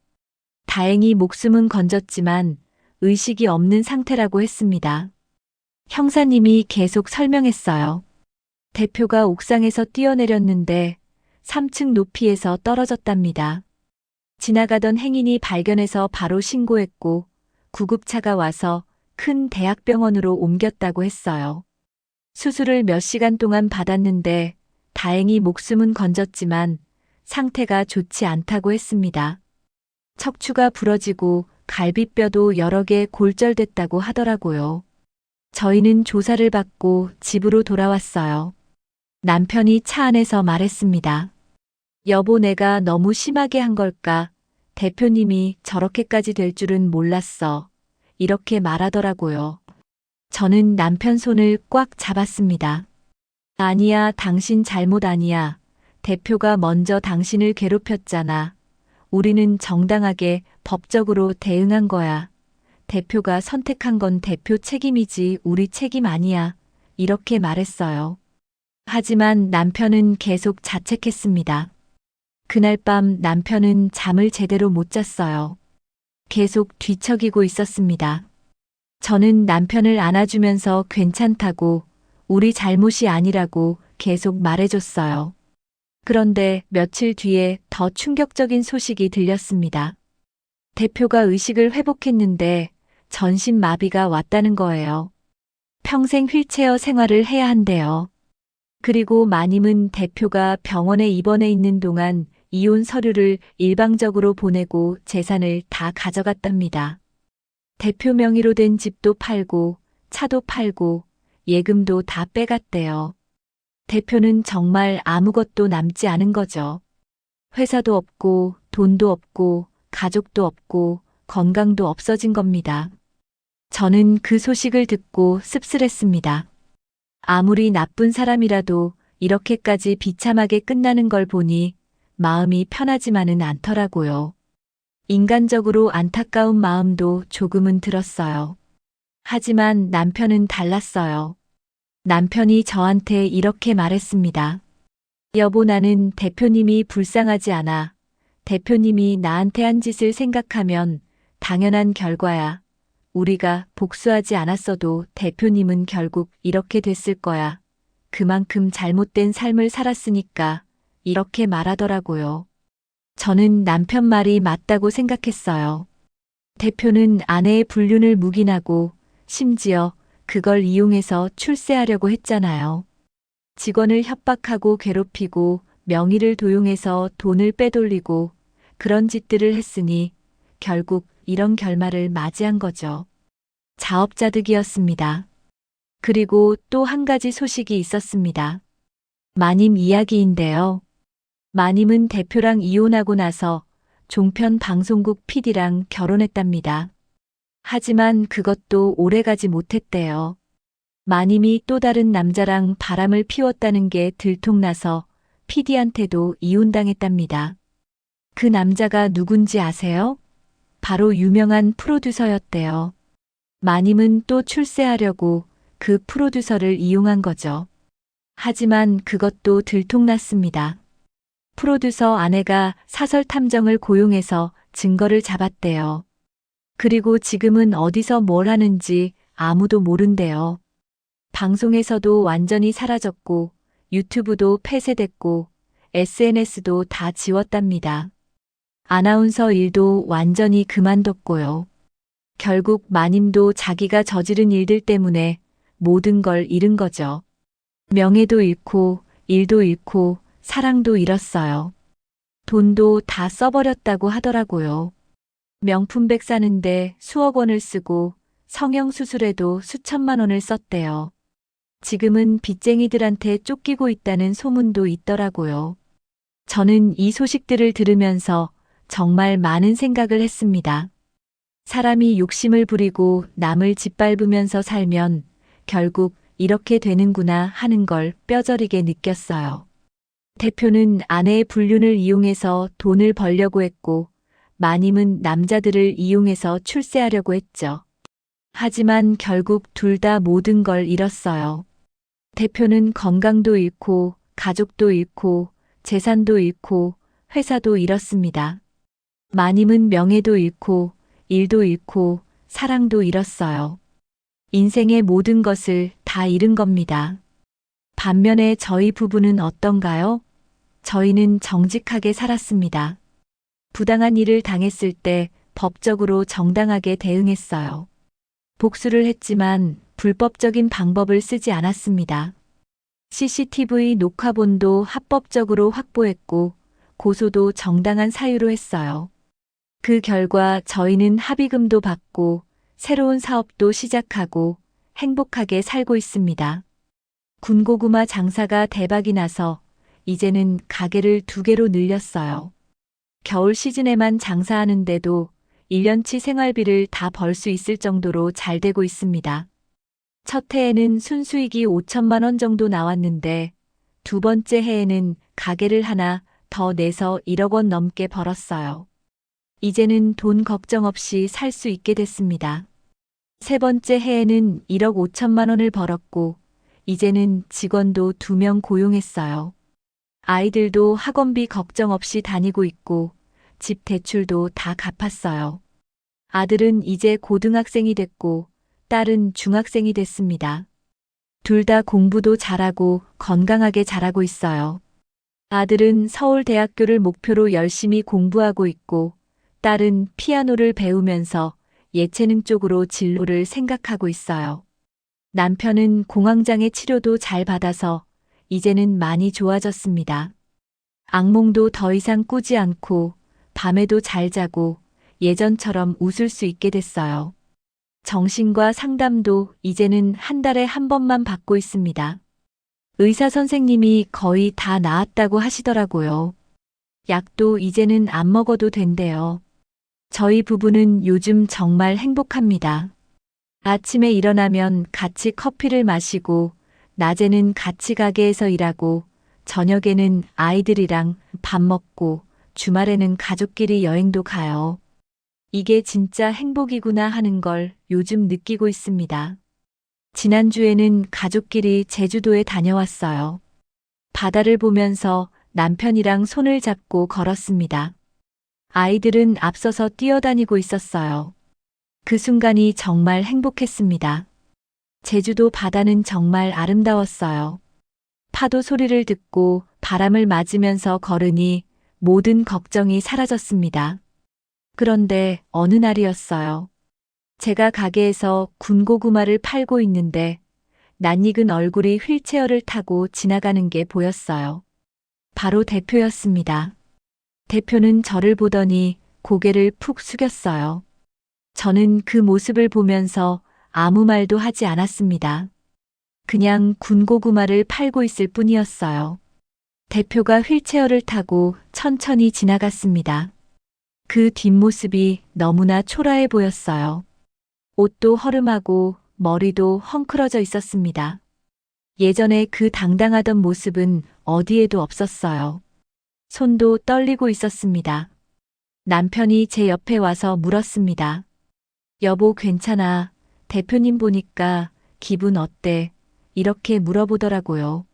다행히 목숨은 건졌지만 의식이 없는 상태라고 했습니다. 형사님이 계속 설명했어요. 대표가 옥상에서 뛰어내렸는데 3층 높이에서 떨어졌답니다. 지나가던 행인이 발견해서 바로 신고했고 구급차가 와서 큰 대학병원으로 옮겼다고 했어요. 수술을 몇 시간 동안 받았는데 다행히 목숨은 건졌지만 상태가 좋지 않다고 했습니다. 척추가 부러지고 갈비뼈도 여러 개 골절됐다고 하더라고요. 저희는 조사를 받고 집으로 돌아왔어요. 남편이 차 안에서 말했습니다. 여보, 내가 너무 심하게 한 걸까? 대표님이 저렇게까지 될 줄은 몰랐어. 이렇게 말하더라고요. 저는 남편 손을 꽉 잡았습니다. 아니야, 당신 잘못 아니야. 대표가 먼저 당신을 괴롭혔잖아. 우리는 정당하게 법적으로 대응한 거야. 대표가 선택한 건 대표 책임이지 우리 책임 아니야. 이렇게 말했어요. 하지만 남편은 계속 자책했습니다. 그날 밤 남편은 잠을 제대로 못 잤어요. 계속 뒤척이고 있었습니다. 저는 남편을 안아주면서 괜찮다고, 우리 잘못이 아니라고 계속 말해줬어요. 그런데 며칠 뒤에 더 충격적인 소식이 들렸습니다. 대표가 의식을 회복했는데 전신마비가 왔다는 거예요. 평생 휠체어 생활을 해야 한대요. 그리고 마님은 대표가 병원에 입원해 있는 동안 이혼 서류를 일방적으로 보내고 재산을 다 가져갔답니다. 대표 명의로 된 집도 팔고 차도 팔고 예금도 다 빼갔대요. 대표는 정말 아무것도 남지 않은 거죠. 회사도 없고 돈도 없고 가족도 없고 건강도 없어진 겁니다. 저는 그 소식을 듣고 씁쓸했습니다. 아무리 나쁜 사람이라도 이렇게까지 비참하게 끝나는 걸 보니 마음이 편하지만은 않더라고요. 인간적으로 안타까운 마음도 조금은 들었어요. 하지만 남편은 달랐어요. 남편이 저한테 이렇게 말했습니다. 여보, 나는 대표님이 불쌍하지 않아. 대표님이 나한테 한 짓을 생각하면 당연한 결과야. 우리가 복수하지 않았어도 대표님은 결국 이렇게 됐을 거야. 그만큼 잘못된 삶을 살았으니까 이렇게 말하더라고요. 저는 남편 말이 맞다고 생각했어요. 대표는 아내의 불륜을 묵인하고 심지어 그걸 이용해서 출세하려고 했잖아요. 직원을 협박하고 괴롭히고 명의를 도용해서 돈을 빼돌리고 그런 짓들을 했으니 결국 이런 결말을 맞이한 거죠. 자업자득이었습니다. 그리고 또 한 가지 소식이 있었습니다. 마님 이야기인데요. 마님은 대표랑 이혼하고 나서 종편 방송국 PD랑 결혼했답니다. 하지만 그것도 오래가지 못했대요. 마님이 또 다른 남자랑 바람을 피웠다는 게 들통나서 PD한테도 이혼당했답니다. 그 남자가 누군지 아세요? 바로 유명한 프로듀서였대요. 마님은 또 출세하려고 그 프로듀서를 이용한 거죠. 하지만 그것도 들통났습니다. 프로듀서 아내가 사설 탐정을 고용해서 증거를 잡았대요. 그리고 지금은 어디서 뭘 하는지 아무도 모른대요. 방송에서도 완전히 사라졌고 유튜브도 폐쇄됐고 SNS도 다 지웠답니다. 아나운서 일도 완전히 그만뒀고요. 결국 마님도 자기가 저지른 일들 때문에 모든 걸 잃은 거죠. 명예도 잃고 일도 잃고 사랑도 잃었어요. 돈도 다 써버렸다고 하더라고요. 명품백 사는데 수억 원을 쓰고 성형수술에도 수천만 원을 썼대요. 지금은 빚쟁이들한테 쫓기고 있다는 소문도 있더라고요. 저는 이 소식들을 들으면서 정말 많은 생각을 했습니다. 사람이 욕심을 부리고 남을 짓밟으면서 살면 결국 이렇게 되는구나 하는 걸 뼈저리게 느꼈어요. 대표는 아내의 불륜을 이용해서 돈을 벌려고 했고 마님은 남자들을 이용해서 출세하려고 했죠. 하지만 결국 둘 다 모든 걸 잃었어요. 대표는 건강도 잃고 가족도 잃고 재산도 잃고 회사도 잃었습니다. 마님은 명예도 잃고 일도 잃고 사랑도 잃었어요. 인생의 모든 것을 다 잃은 겁니다. 반면에 저희 부부는 어떤가요? 저희는 정직하게 살았습니다. 부당한 일을 당했을 때 법적으로 정당하게 대응했어요. 복수를 했지만 불법적인 방법을 쓰지 않았습니다. CCTV 녹화본도 합법적으로 확보했고 고소도 정당한 사유로 했어요. 그 결과 저희는 합의금도 받고 새로운 사업도 시작하고 행복하게 살고 있습니다. 군고구마 장사가 대박이 나서 이제는 가게를 2개로 늘렸어요. 겨울 시즌에만 장사하는데도 1년치 생활비를 다 벌 수 있을 정도로 잘 되고 있습니다. 첫 해에는 순수익이 5천만 원 정도 나왔는데 두 번째 해에는 가게를 하나 더 내서 1억 원 넘게 벌었어요. 이제는 돈 걱정 없이 살 수 있게 됐습니다. 세 번째 해에는 1억 5천만 원을 벌었고 이제는 직원도 2명 고용했어요. 아이들도 학원비 걱정 없이 다니고 있고 집 대출도 다 갚았어요. 아들은 이제 고등학생이 됐고 딸은 중학생이 됐습니다. 둘 다 공부도 잘하고 건강하게 자라고 있어요. 아들은 서울대학교를 목표로 열심히 공부하고 있고 딸은 피아노를 배우면서 예체능 쪽으로 진로를 생각하고 있어요. 남편은 공황장애 치료도 잘 받아서 이제는 많이 좋아졌습니다. 악몽도 더 이상 꾸지 않고 밤에도 잘 자고 예전처럼 웃을 수 있게 됐어요. 정신과 상담도 이제는 한 달에 한 번만 받고 있습니다. 의사 선생님이 거의 다 나았다고 하시더라고요. 약도 이제는 안 먹어도 된대요. 저희 부부는 요즘 정말 행복합니다. 아침에 일어나면 같이 커피를 마시고, 낮에는 같이 가게에서 일하고, 저녁에는 아이들이랑 밥 먹고, 주말에는 가족끼리 여행도 가요. 이게 진짜 행복이구나 하는 걸 요즘 느끼고 있습니다. 지난주에는 가족끼리 제주도에 다녀왔어요. 바다를 보면서 남편이랑 손을 잡고 걸었습니다. 아이들은 앞서서 뛰어다니고 있었어요. 그 순간이 정말 행복했습니다. 제주도 바다는 정말 아름다웠어요. 파도 소리를 듣고 바람을 맞으면서 걸으니 모든 걱정이 사라졌습니다. 그런데 어느 날이었어요. 제가 가게에서 군고구마를 팔고 있는데 낯익은 얼굴이 휠체어를 타고 지나가는 게 보였어요. 바로 대표였습니다. 대표는 저를 보더니 고개를 푹 숙였어요. 저는 그 모습을 보면서 아무 말도 하지 않았습니다. 그냥 군고구마를 팔고 있을 뿐이었어요. 대표가 휠체어를 타고 천천히 지나갔습니다. 그 뒷모습이 너무나 초라해 보였어요. 옷도 허름하고 머리도 헝클어져 있었습니다. 예전에 그 당당하던 모습은 어디에도 없었어요. 손도 떨리고 있었습니다. 남편이 제 옆에 와서 물었습니다. 여보, 괜찮아. 대표님 보니까 기분 어때? 이렇게 물어보더라고요.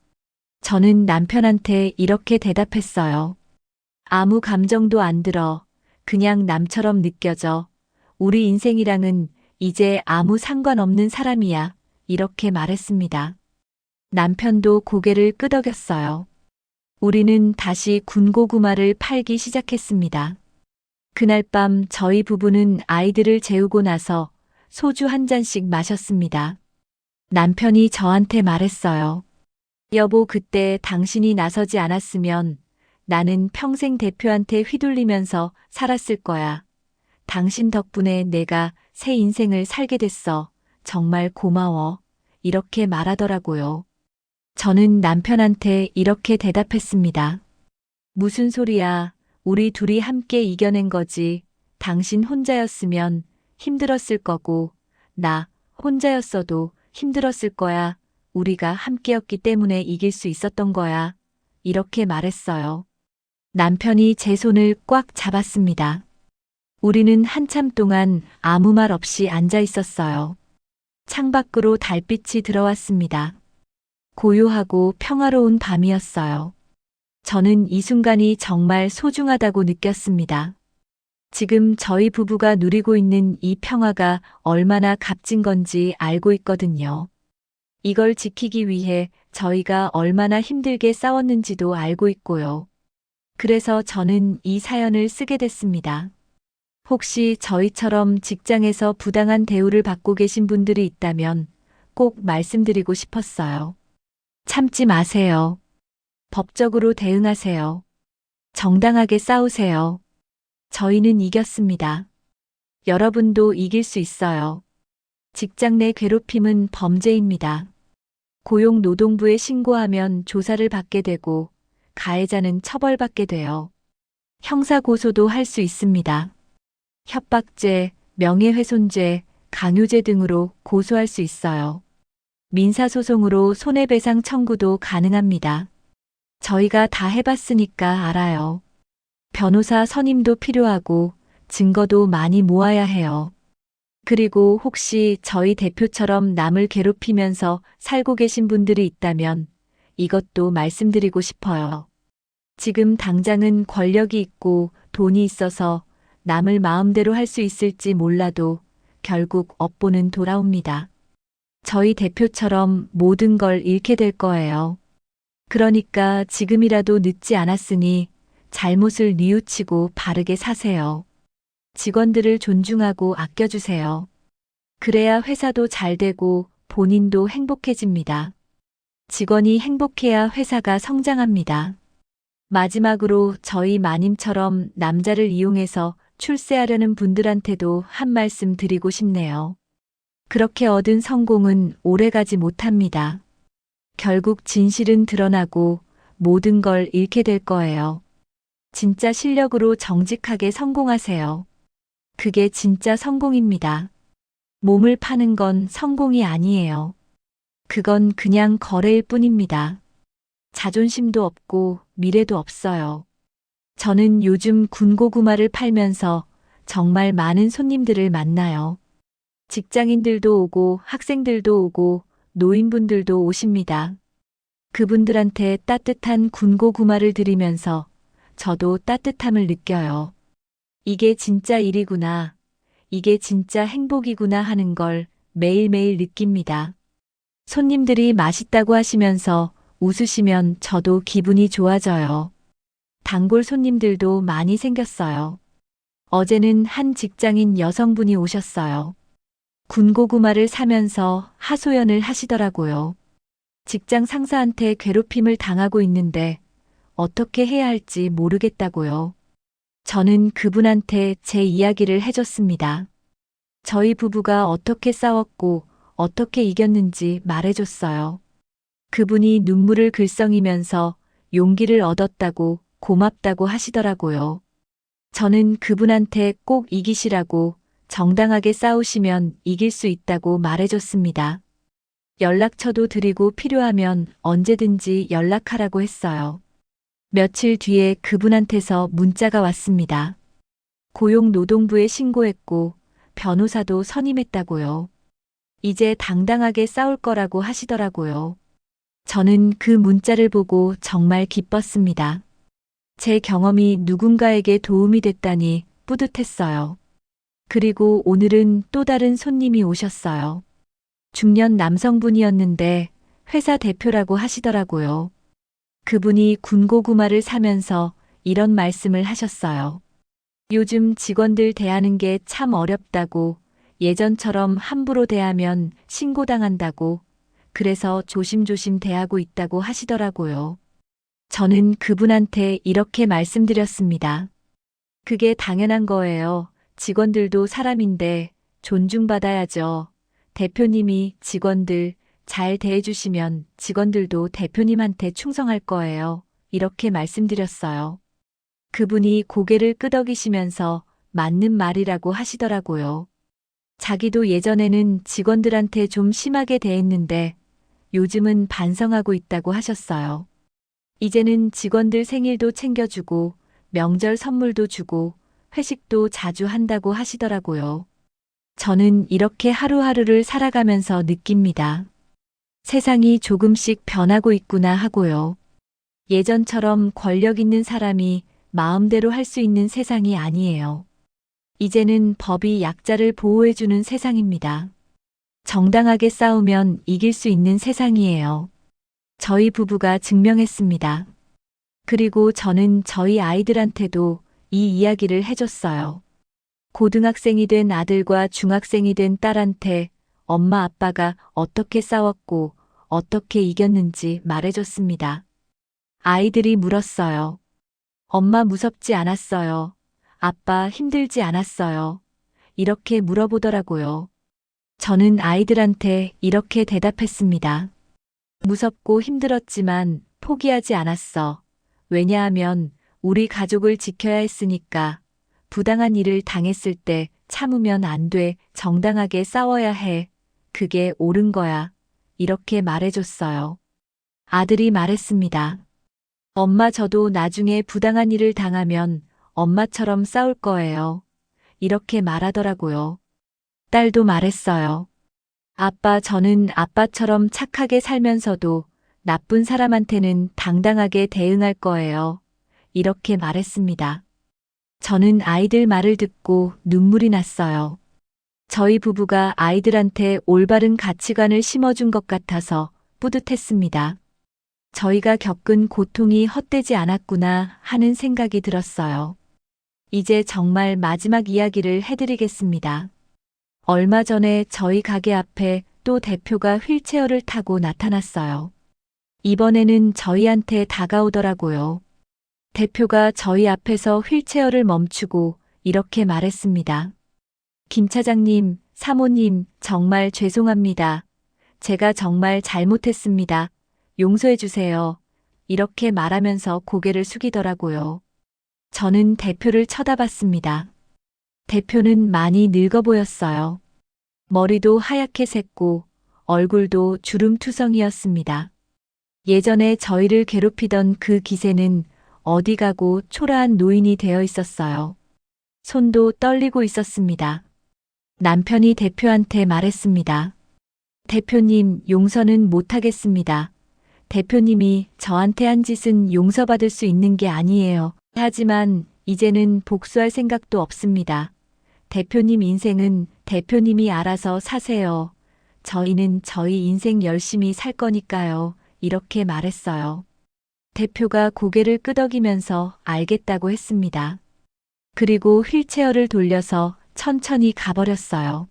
저는 남편한테 이렇게 대답했어요. 아무 감정도 안 들어. 그냥 남처럼 느껴져. 우리 인생이랑은 이제 아무 상관없는 사람이야. 이렇게 말했습니다. 남편도 고개를 끄덕였어요. 우리는 다시 군고구마를 팔기 시작했습니다. 그날 밤 저희 부부는 아이들을 재우고 나서 소주 한 잔씩 마셨습니다. 남편이 저한테 말했어요. 여보, 그때 당신이 나서지 않았으면 나는 평생 대표한테 휘둘리면서 살았을 거야. 당신 덕분에 내가 새 인생을 살게 됐어. 정말 고마워. 이렇게 말하더라고요. 저는 남편한테 이렇게 대답했습니다. 무슨 소리야. 우리 둘이 함께 이겨낸 거지. 당신 혼자였으면 힘들었을 거고, 나 혼자였어도 힘들었을 거야. 우리가 함께였기 때문에 이길 수 있었던 거야. 이렇게 말했어요. 남편이 제 손을 꽉 잡았습니다. 우리는 한참 동안 아무 말 없이 앉아 있었어요. 창밖으로 달빛이 들어왔습니다. 고요하고 평화로운 밤이었어요. 저는 이 순간이 정말 소중하다고 느꼈습니다. 지금 저희 부부가 누리고 있는 이 평화가 얼마나 값진 건지 알고 있거든요. 이걸 지키기 위해 저희가 얼마나 힘들게 싸웠는지도 알고 있고요. 그래서 저는 이 사연을 쓰게 됐습니다. 혹시 저희처럼 직장에서 부당한 대우를 받고 계신 분들이 있다면 꼭 말씀드리고 싶었어요. 참지 마세요. 법적으로 대응하세요. 정당하게 싸우세요. 저희는 이겼습니다. 여러분도 이길 수 있어요. 직장 내 괴롭힘은 범죄입니다. 고용노동부에 신고하면 조사를 받게 되고 가해자는 처벌받게 돼요. 형사고소도 할 수 있습니다. 협박죄, 명예훼손죄, 강요죄 등으로 고소할 수 있어요. 민사소송으로 손해배상 청구도 가능합니다. 저희가 다 해봤으니까 알아요. 변호사 선임도 필요하고 증거도 많이 모아야 해요. 그리고 혹시 저희 대표처럼 남을 괴롭히면서 살고 계신 분들이 있다면 이것도 말씀드리고 싶어요. 지금 당장은 권력이 있고 돈이 있어서 남을 마음대로 할 수 있을지 몰라도 결국 업보는 돌아옵니다. 저희 대표처럼 모든 걸 잃게 될 거예요. 그러니까 지금이라도 늦지 않았으니 잘못을 뉘우치고 바르게 사세요. 직원들을 존중하고 아껴주세요. 그래야 회사도 잘 되고 본인도 행복해집니다. 직원이 행복해야 회사가 성장합니다. 마지막으로 저희 마님처럼 남자를 이용해서 출세하려는 분들한테도 한 말씀 드리고 싶네요. 그렇게 얻은 성공은 오래가지 못합니다. 결국 진실은 드러나고 모든 걸 잃게 될 거예요. 진짜 실력으로 정직하게 성공하세요. 그게 진짜 성공입니다. 몸을 파는 건 성공이 아니에요. 그건 그냥 거래일 뿐입니다. 자존심도 없고 미래도 없어요. 저는 요즘 군고구마를 팔면서 정말 많은 손님들을 만나요. 직장인들도 오고 학생들도 오고 노인분들도 오십니다. 그분들한테 따뜻한 군고구마를 드리면서 저도 따뜻함을 느껴요. 이게 진짜 일이구나. 이게 진짜 행복이구나 하는 걸 매일매일 느낍니다. 손님들이 맛있다고 하시면서 웃으시면 저도 기분이 좋아져요. 단골 손님들도 많이 생겼어요. 어제는 한 직장인 여성분이 오셨어요. 군고구마를 사면서 하소연을 하시더라고요. 직장 상사한테 괴롭힘을 당하고 있는데 어떻게 해야 할지 모르겠다고요. 저는 그분한테 제 이야기를 해줬습니다. 저희 부부가 어떻게 싸웠고 어떻게 이겼는지 말해줬어요. 그분이 눈물을 글썽이면서 용기를 얻었다고 고맙다고 하시더라고요. 저는 그분한테 꼭 이기시라고 정당하게 싸우시면 이길 수 있다고 말해줬습니다. 연락처도 드리고 필요하면 언제든지 연락하라고 했어요. 며칠 뒤에 그분한테서 문자가 왔습니다. 고용노동부에 신고했고 변호사도 선임했다고요. 이제 당당하게 싸울 거라고 하시더라고요. 저는 그 문자를 보고 정말 기뻤습니다. 제 경험이 누군가에게 도움이 됐다니 뿌듯했어요. 그리고 오늘은 또 다른 손님이 오셨어요. 중년 남성분이었는데 회사 대표라고 하시더라고요. 그분이 군고구마를 사면서 이런 말씀을 하셨어요. 요즘 직원들 대하는 게 참 어렵다고, 예전처럼 함부로 대하면 신고당한다고, 그래서 조심조심 대하고 있다고 하시더라고요. 저는 그분한테 이렇게 말씀드렸습니다. 그게 당연한 거예요. 직원들도 사람인데 존중받아야죠. 대표님이 직원들 잘 대해주시면 직원들도 대표님한테 충성할 거예요. 이렇게 말씀드렸어요. 그분이 고개를 끄덕이시면서 맞는 말이라고 하시더라고요. 자기도 예전에는 직원들한테 좀 심하게 대했는데 요즘은 반성하고 있다고 하셨어요. 이제는 직원들 생일도 챙겨주고 명절 선물도 주고 회식도 자주 한다고 하시더라고요. 저는 이렇게 하루하루를 살아가면서 느낍니다. 세상이 조금씩 변하고 있구나 하고요. 예전처럼 권력 있는 사람이 마음대로 할 수 있는 세상이 아니에요. 이제는 법이 약자를 보호해주는 세상입니다. 정당하게 싸우면 이길 수 있는 세상이에요. 저희 부부가 증명했습니다. 그리고 저는 저희 아이들한테도 이 이야기를 해줬어요. 고등학생이 된 아들과 중학생이 된 딸한테 엄마 아빠가 어떻게 싸웠고 어떻게 이겼는지 말해줬습니다. 아이들이 물었어요. 엄마 무섭지 않았어요. 아빠 힘들지 않았어요. 이렇게 물어보더라고요. 저는 아이들한테 이렇게 대답했습니다. 무섭고 힘들었지만 포기하지 않았어. 왜냐하면 우리 가족을 지켜야 했으니까. 부당한 일을 당했을 때 참으면 안 돼. 정당하게 싸워야 해. 그게 옳은 거야. 이렇게 말해줬어요. 아들이 말했습니다. 엄마, 저도 나중에 부당한 일을 당하면 엄마처럼 싸울 거예요. 이렇게 말하더라고요. 딸도 말했어요. 아빠, 저는 아빠처럼 착하게 살면서도 나쁜 사람한테는 당당하게 대응할 거예요. 이렇게 말했습니다. 저는 아이들 말을 듣고 눈물이 났어요. 저희 부부가 아이들한테 올바른 가치관을 심어준 것 같아서 뿌듯했습니다. 저희가 겪은 고통이 헛되지 않았구나 하는 생각이 들었어요. 이제 정말 마지막 이야기를 해드리겠습니다. 얼마 전에 저희 가게 앞에 또 대표가 휠체어를 타고 나타났어요. 이번에는 저희한테 다가오더라고요. 대표가 저희 앞에서 휠체어를 멈추고 이렇게 말했습니다. 김 차장님, 사모님, 정말 죄송합니다. 제가 정말 잘못했습니다. 용서해 주세요. 이렇게 말하면서 고개를 숙이더라고요. 저는 대표를 쳐다봤습니다. 대표는 많이 늙어 보였어요. 머리도 하얗게 샜고 얼굴도 주름투성이었습니다. 예전에 저희를 괴롭히던 그 기세는 어디 가고 초라한 노인이 되어 있었어요. 손도 떨리고 있었습니다. 남편이 대표한테 말했습니다. 대표님, 용서는 못하겠습니다. 대표님이 저한테 한 짓은 용서받을 수 있는 게 아니에요. 하지만 이제는 복수할 생각도 없습니다. 대표님 인생은 대표님이 알아서 사세요. 저희는 저희 인생 열심히 살 거니까요. 이렇게 말했어요. 대표가 고개를 끄덕이면서 알겠다고 했습니다. 그리고 휠체어를 돌려서 천천히 가버렸어요.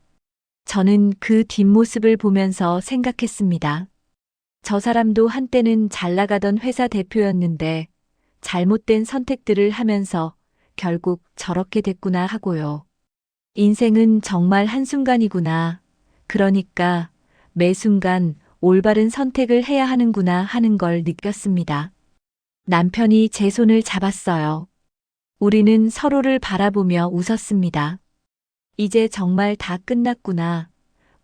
저는 그 뒷모습을 보면서 생각했습니다. 저 사람도 한때는 잘 나가던 회사 대표였는데 잘못된 선택들을 하면서 결국 저렇게 됐구나 하고요. 인생은 정말 한순간이구나. 그러니까 매 순간 올바른 선택을 해야 하는구나 하는 걸 느꼈습니다. 남편이 제 손을 잡았어요. 우리는 서로를 바라보며 웃었습니다. 이제 정말 다 끝났구나.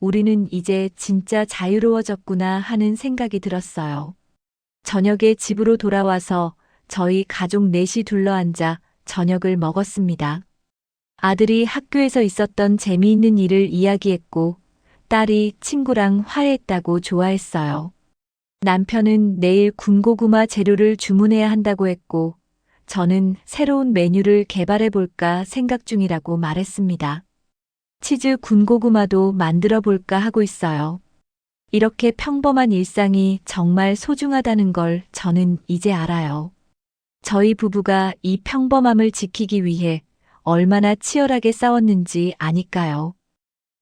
우리는 이제 진짜 자유로워졌구나 하는 생각이 들었어요. 저녁에 집으로 돌아와서 저희 가족 넷이 둘러앉아 저녁을 먹었습니다. 아들이 학교에서 있었던 재미있는 일을 이야기했고 딸이 친구랑 화해했다고 좋아했어요. 남편은 내일 군고구마 재료를 주문해야 한다고 했고 저는 새로운 메뉴를 개발해 볼까 생각 중이라고 말했습니다. 치즈 군고구마도 만들어 볼까 하고 있어요. 이렇게 평범한 일상이 정말 소중하다는 걸 저는 이제 알아요. 저희 부부가 이 평범함을 지키기 위해 얼마나 치열하게 싸웠는지 아니까요.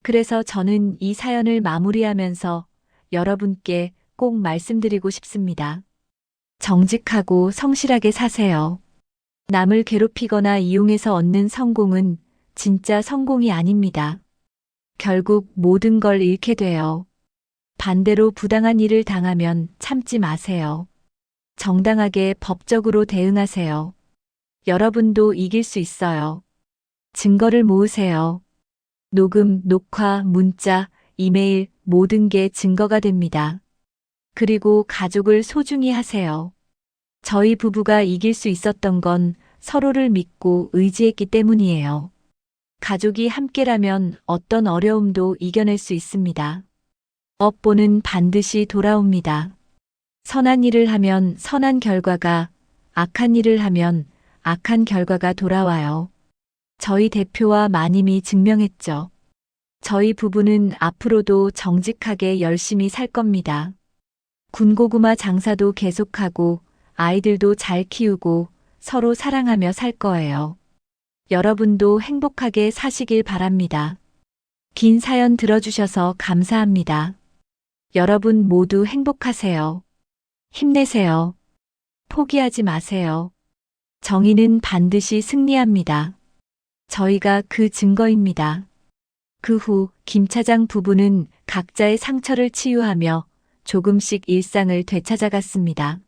그래서 저는 이 사연을 마무리하면서 여러분께 꼭 말씀드리고 싶습니다. 정직하고 성실하게 사세요. 남을 괴롭히거나 이용해서 얻는 성공은 진짜 성공이 아닙니다. 결국 모든 걸 잃게 돼요. 반대로 부당한 일을 당하면 참지 마세요. 정당하게 법적으로 대응하세요. 여러분도 이길 수 있어요. 증거를 모으세요. 녹음, 녹화, 문자, 이메일 모든 게 증거가 됩니다. 그리고 가족을 소중히 하세요. 저희 부부가 이길 수 있었던 건 서로를 믿고 의지했기 때문이에요. 가족이 함께라면 어떤 어려움도 이겨낼 수 있습니다. 업보는 반드시 돌아옵니다. 선한 일을 하면 선한 결과가, 악한 일을 하면 악한 결과가 돌아와요. 저희 대표와 마님이 증명했죠. 저희 부부는 앞으로도 정직하게 열심히 살 겁니다. 군고구마 장사도 계속하고 아이들도 잘 키우고 서로 사랑하며 살 거예요. 여러분도 행복하게 사시길 바랍니다. 긴 사연 들어주셔서 감사합니다. 여러분 모두 행복하세요. 힘내세요. 포기하지 마세요. 정의는 반드시 승리합니다. 저희가 그 증거입니다. 그 후 김 차장 부부는 각자의 상처를 치유하며 조금씩 일상을 되찾아갔습니다.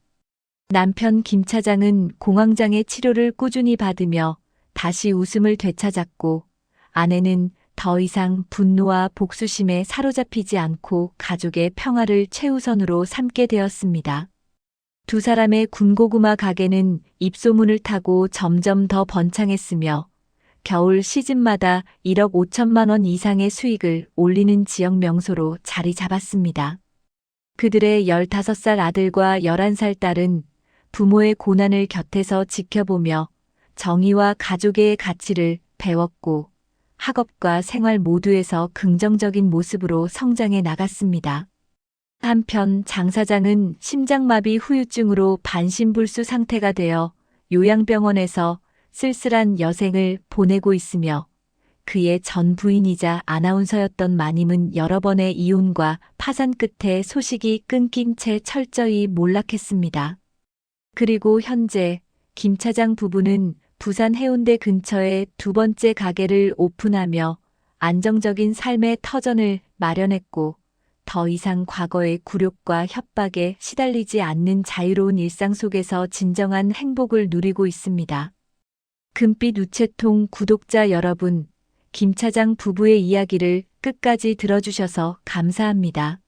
남편 김 차장은 공황장애 치료를 꾸준히 받으며 다시 웃음을 되찾았고 아내는 더 이상 분노와 복수심에 사로잡히지 않고 가족의 평화를 최우선으로 삼게 되었습니다. 두 사람의 군고구마 가게는 입소문을 타고 점점 더 번창했으며 겨울 시즌마다 1억 5천만 원 이상의 수익을 올리는 지역 명소로 자리 잡았습니다. 그들의 15살 아들과 11살 딸은 부모의 고난을 곁에서 지켜보며 정의와 가족의 가치를 배웠고 학업과 생활 모두에서 긍정적인 모습으로 성장해 나갔습니다. 한편 장 사장은 심장마비 후유증으로 반신불수 상태가 되어 요양병원에서 쓸쓸한 여생을 보내고 있으며 그의 전 부인이자 아나운서였던 마님은 여러 번의 이혼과 파산 끝에 소식이 끊긴 채 철저히 몰락했습니다. 그리고 현재 김 차장 부부는 부산 해운대 근처에 두 번째 가게를 오픈하며 안정적인 삶의 터전을 마련했고 더 이상 과거의 굴욕과 협박에 시달리지 않는 자유로운 일상 속에서 진정한 행복을 누리고 있습니다. 금빛 우체통 구독자 여러분, 김 차장 부부의 이야기를 끝까지 들어주셔서 감사합니다.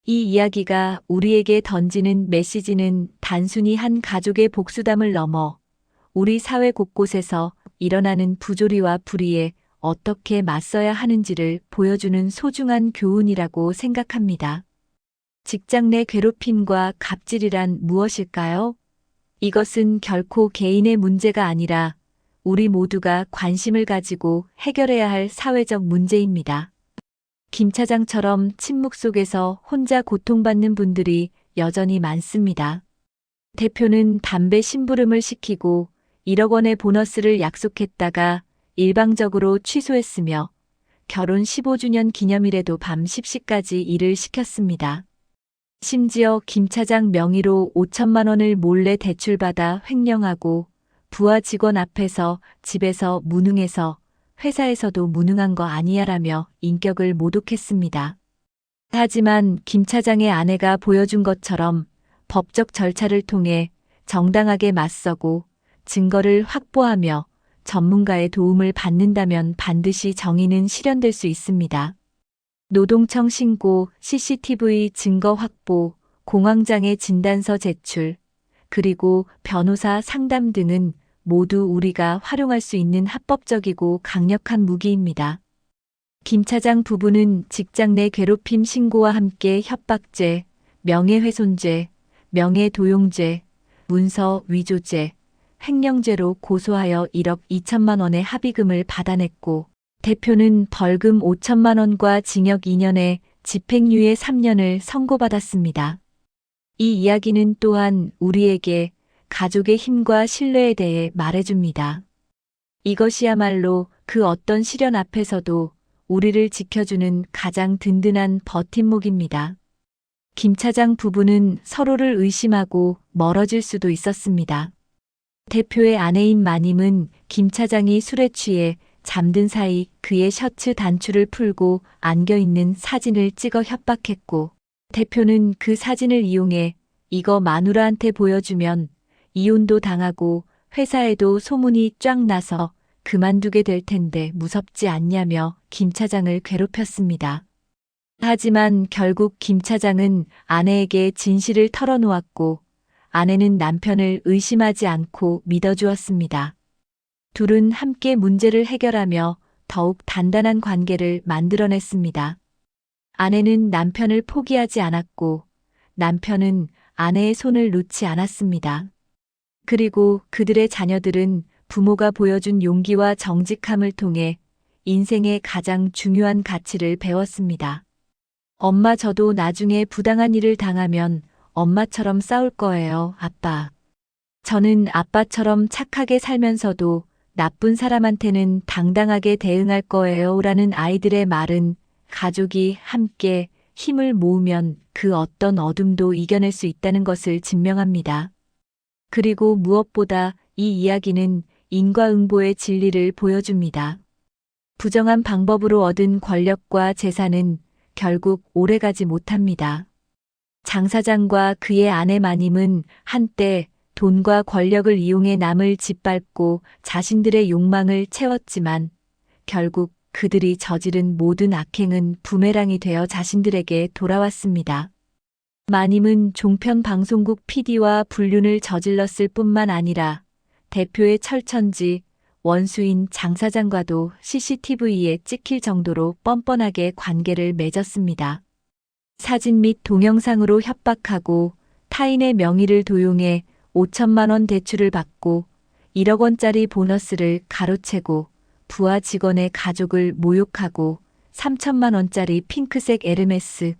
이 이야기가 우리에게 던지는 메시지는 단순히 한 가족의 복수담을 넘어 우리 사회 곳곳에서 일어나는 부조리와 불의에 어떻게 맞서야 하는지를 보여주는 소중한 교훈이라고 생각합니다. 직장 내 괴롭힘과 갑질이란 무엇일까요? 이것은 결코 개인의 문제가 아니라 우리 모두가 관심을 가지고 해결해야 할 사회적 문제입니다. 김 차장처럼 침묵 속에서 혼자 고통받는 분들이 여전히 많습니다. 대표는 담배 심부름을 시키고 1억 원의 보너스를 약속했다가 일방적으로 취소했으며 결혼 15주년 기념일에도 밤 10시까지 일을 시켰습니다. 심지어 김 차장 명의로 5천만 원을 몰래 대출받아 횡령하고 부하 직원 앞에서 집에서 무능해서 회사에서도 무능한 거 아니야라며 인격을 모독했습니다. 하지만 김 차장의 아내가 보여준 것처럼 법적 절차를 통해 정당하게 맞서고 증거를 확보하며 전문가의 도움을 받는다면 반드시 정의는 실현될 수 있습니다. 노동청 신고, CCTV 증거 확보, 공황장애 진단서 제출, 그리고 변호사 상담 등은 모두 우리가 활용할 수 있는 합법적이고 강력한 무기입니다. 김 차장 부부는 직장 내 괴롭힘 신고와 함께 협박죄, 명예훼손죄, 명예도용죄, 문서 위조죄, 횡령죄로 고소하여 1억 2천만 원의 합의금을 받아냈고 대표는 벌금 5천만 원과 징역 2년에 집행유예 3년을 선고받았습니다. 이 이야기는 또한 우리에게 가족의 힘과 신뢰에 대해 말해줍니다. 이것이야말로 그 어떤 시련 앞에서도 우리를 지켜주는 가장 든든한 버팀목입니다. 김 차장 부부는 서로를 의심하고 멀어질 수도 있었습니다. 대표의 아내인 마님은 김 차장이 술에 취해 잠든 사이 그의 셔츠 단추를 풀고 안겨있는 사진을 찍어 협박했고 대표는 그 사진을 이용해 이거 마누라한테 보여주면 이혼도 당하고 회사에도 소문이 쫙 나서 그만두게 될 텐데 무섭지 않냐며 김 차장을 괴롭혔습니다. 하지만 결국 김 차장은 아내에게 진실을 털어놓았고 아내는 남편을 의심하지 않고 믿어주었습니다. 둘은 함께 문제를 해결하며 더욱 단단한 관계를 만들어냈습니다. 아내는 남편을 포기하지 않았고 남편은 아내의 손을 놓지 않았습니다. 그리고 그들의 자녀들은 부모가 보여준 용기와 정직함을 통해 인생의 가장 중요한 가치를 배웠습니다. 엄마, 저도 나중에 부당한 일을 당하면 엄마처럼 싸울 거예요, 아빠. 저는 아빠처럼 착하게 살면서도 나쁜 사람한테는 당당하게 대응할 거예요. 라는 아이들의 말은 가족이 함께 힘을 모으면 그 어떤 어둠도 이겨낼 수 있다는 것을 증명합니다. 그리고 무엇보다 이 이야기는 인과응보의 진리를 보여줍니다. 부정한 방법으로 얻은 권력과 재산은 결국 오래가지 못합니다. 장 사장과 그의 아내 마님은 한때 돈과 권력을 이용해 남을 짓밟고 자신들의 욕망을 채웠지만 결국 그들이 저지른 모든 악행은 부메랑이 되어 자신들에게 돌아왔습니다. 마님은 종편 방송국 PD와 불륜을 저질렀을 뿐만 아니라 대표의 철천지, 원수인 장 사장과도 CCTV에 찍힐 정도로 뻔뻔하게 관계를 맺었습니다. 사진 및 동영상으로 협박하고 타인의 명의를 도용해 5천만 원 대출을 받고 1억 원짜리 보너스를 가로채고 부하 직원의 가족을 모욕하고 3천만 원짜리 핑크색 에르메스,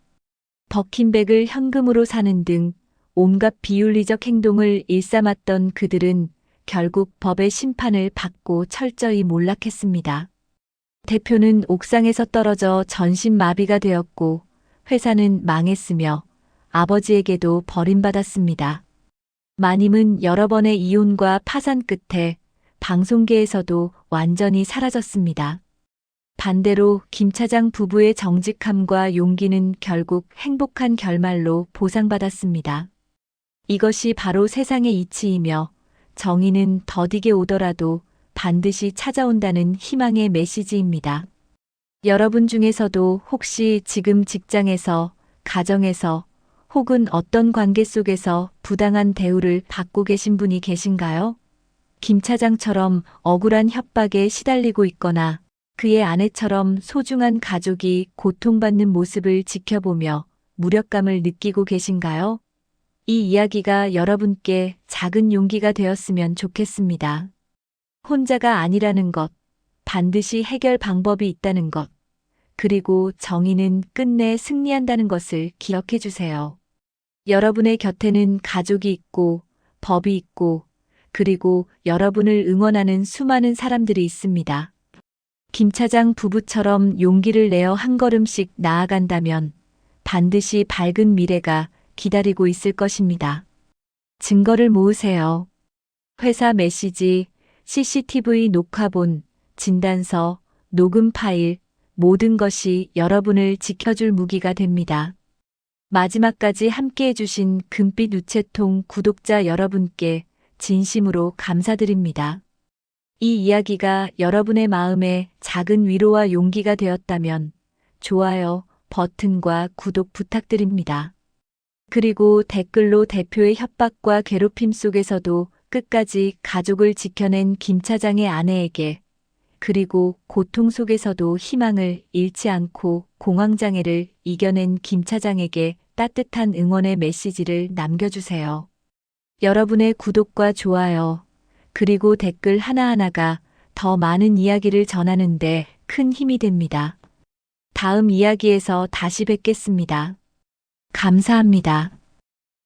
버킨백을 현금으로 사는 등 온갖 비윤리적 행동을 일삼았던 그들은 결국 법의 심판을 받고 철저히 몰락했습니다. 대표는 옥상에서 떨어져 전신마비가 되었고 회사는 망했으며 아버지에게도 버림받았습니다. 마님은 여러 번의 이혼과 파산 끝에 방송계에서도 완전히 사라졌습니다. 반대로 김 차장 부부의 정직함과 용기는 결국 행복한 결말로 보상받았습니다. 이것이 바로 세상의 이치이며 정의는 더디게 오더라도 반드시 찾아온다는 희망의 메시지입니다. 여러분 중에서도 혹시 지금 직장에서, 가정에서 혹은 어떤 관계 속에서 부당한 대우를 받고 계신 분이 계신가요? 김 차장처럼 억울한 협박에 시달리고 있거나 그의 아내처럼 소중한 가족이 고통받는 모습을 지켜보며 무력감을 느끼고 계신가요? 이 이야기가 여러분께 작은 용기가 되었으면 좋겠습니다. 혼자가 아니라는 것, 반드시 해결 방법이 있다는 것, 그리고 정의는 끝내 승리한다는 것을 기억해 주세요. 여러분의 곁에는 가족이 있고, 법이 있고, 그리고 여러분을 응원하는 수많은 사람들이 있습니다. 김 차장 부부처럼 용기를 내어 한 걸음씩 나아간다면 반드시 밝은 미래가 기다리고 있을 것입니다. 증거를 모으세요. 회사 메시지, CCTV 녹화본, 진단서, 녹음 파일, 모든 것이 여러분을 지켜줄 무기가 됩니다. 마지막까지 함께해 주신 금빛 우체통 구독자 여러분께 진심으로 감사드립니다. 이 이야기가 여러분의 마음에 작은 위로와 용기가 되었다면 좋아요 버튼과 구독 부탁드립니다. 그리고 댓글로 대표의 협박과 괴롭힘 속에서도 끝까지 가족을 지켜낸 김 차장의 아내에게, 그리고 고통 속에서도 희망을 잃지 않고 공황장애를 이겨낸 김 차장에게 따뜻한 응원의 메시지를 남겨주세요. 여러분의 구독과 좋아요, 그리고 댓글 하나하나가 더 많은 이야기를 전하는데 큰 힘이 됩니다. 다음 이야기에서 다시 뵙겠습니다. 감사합니다.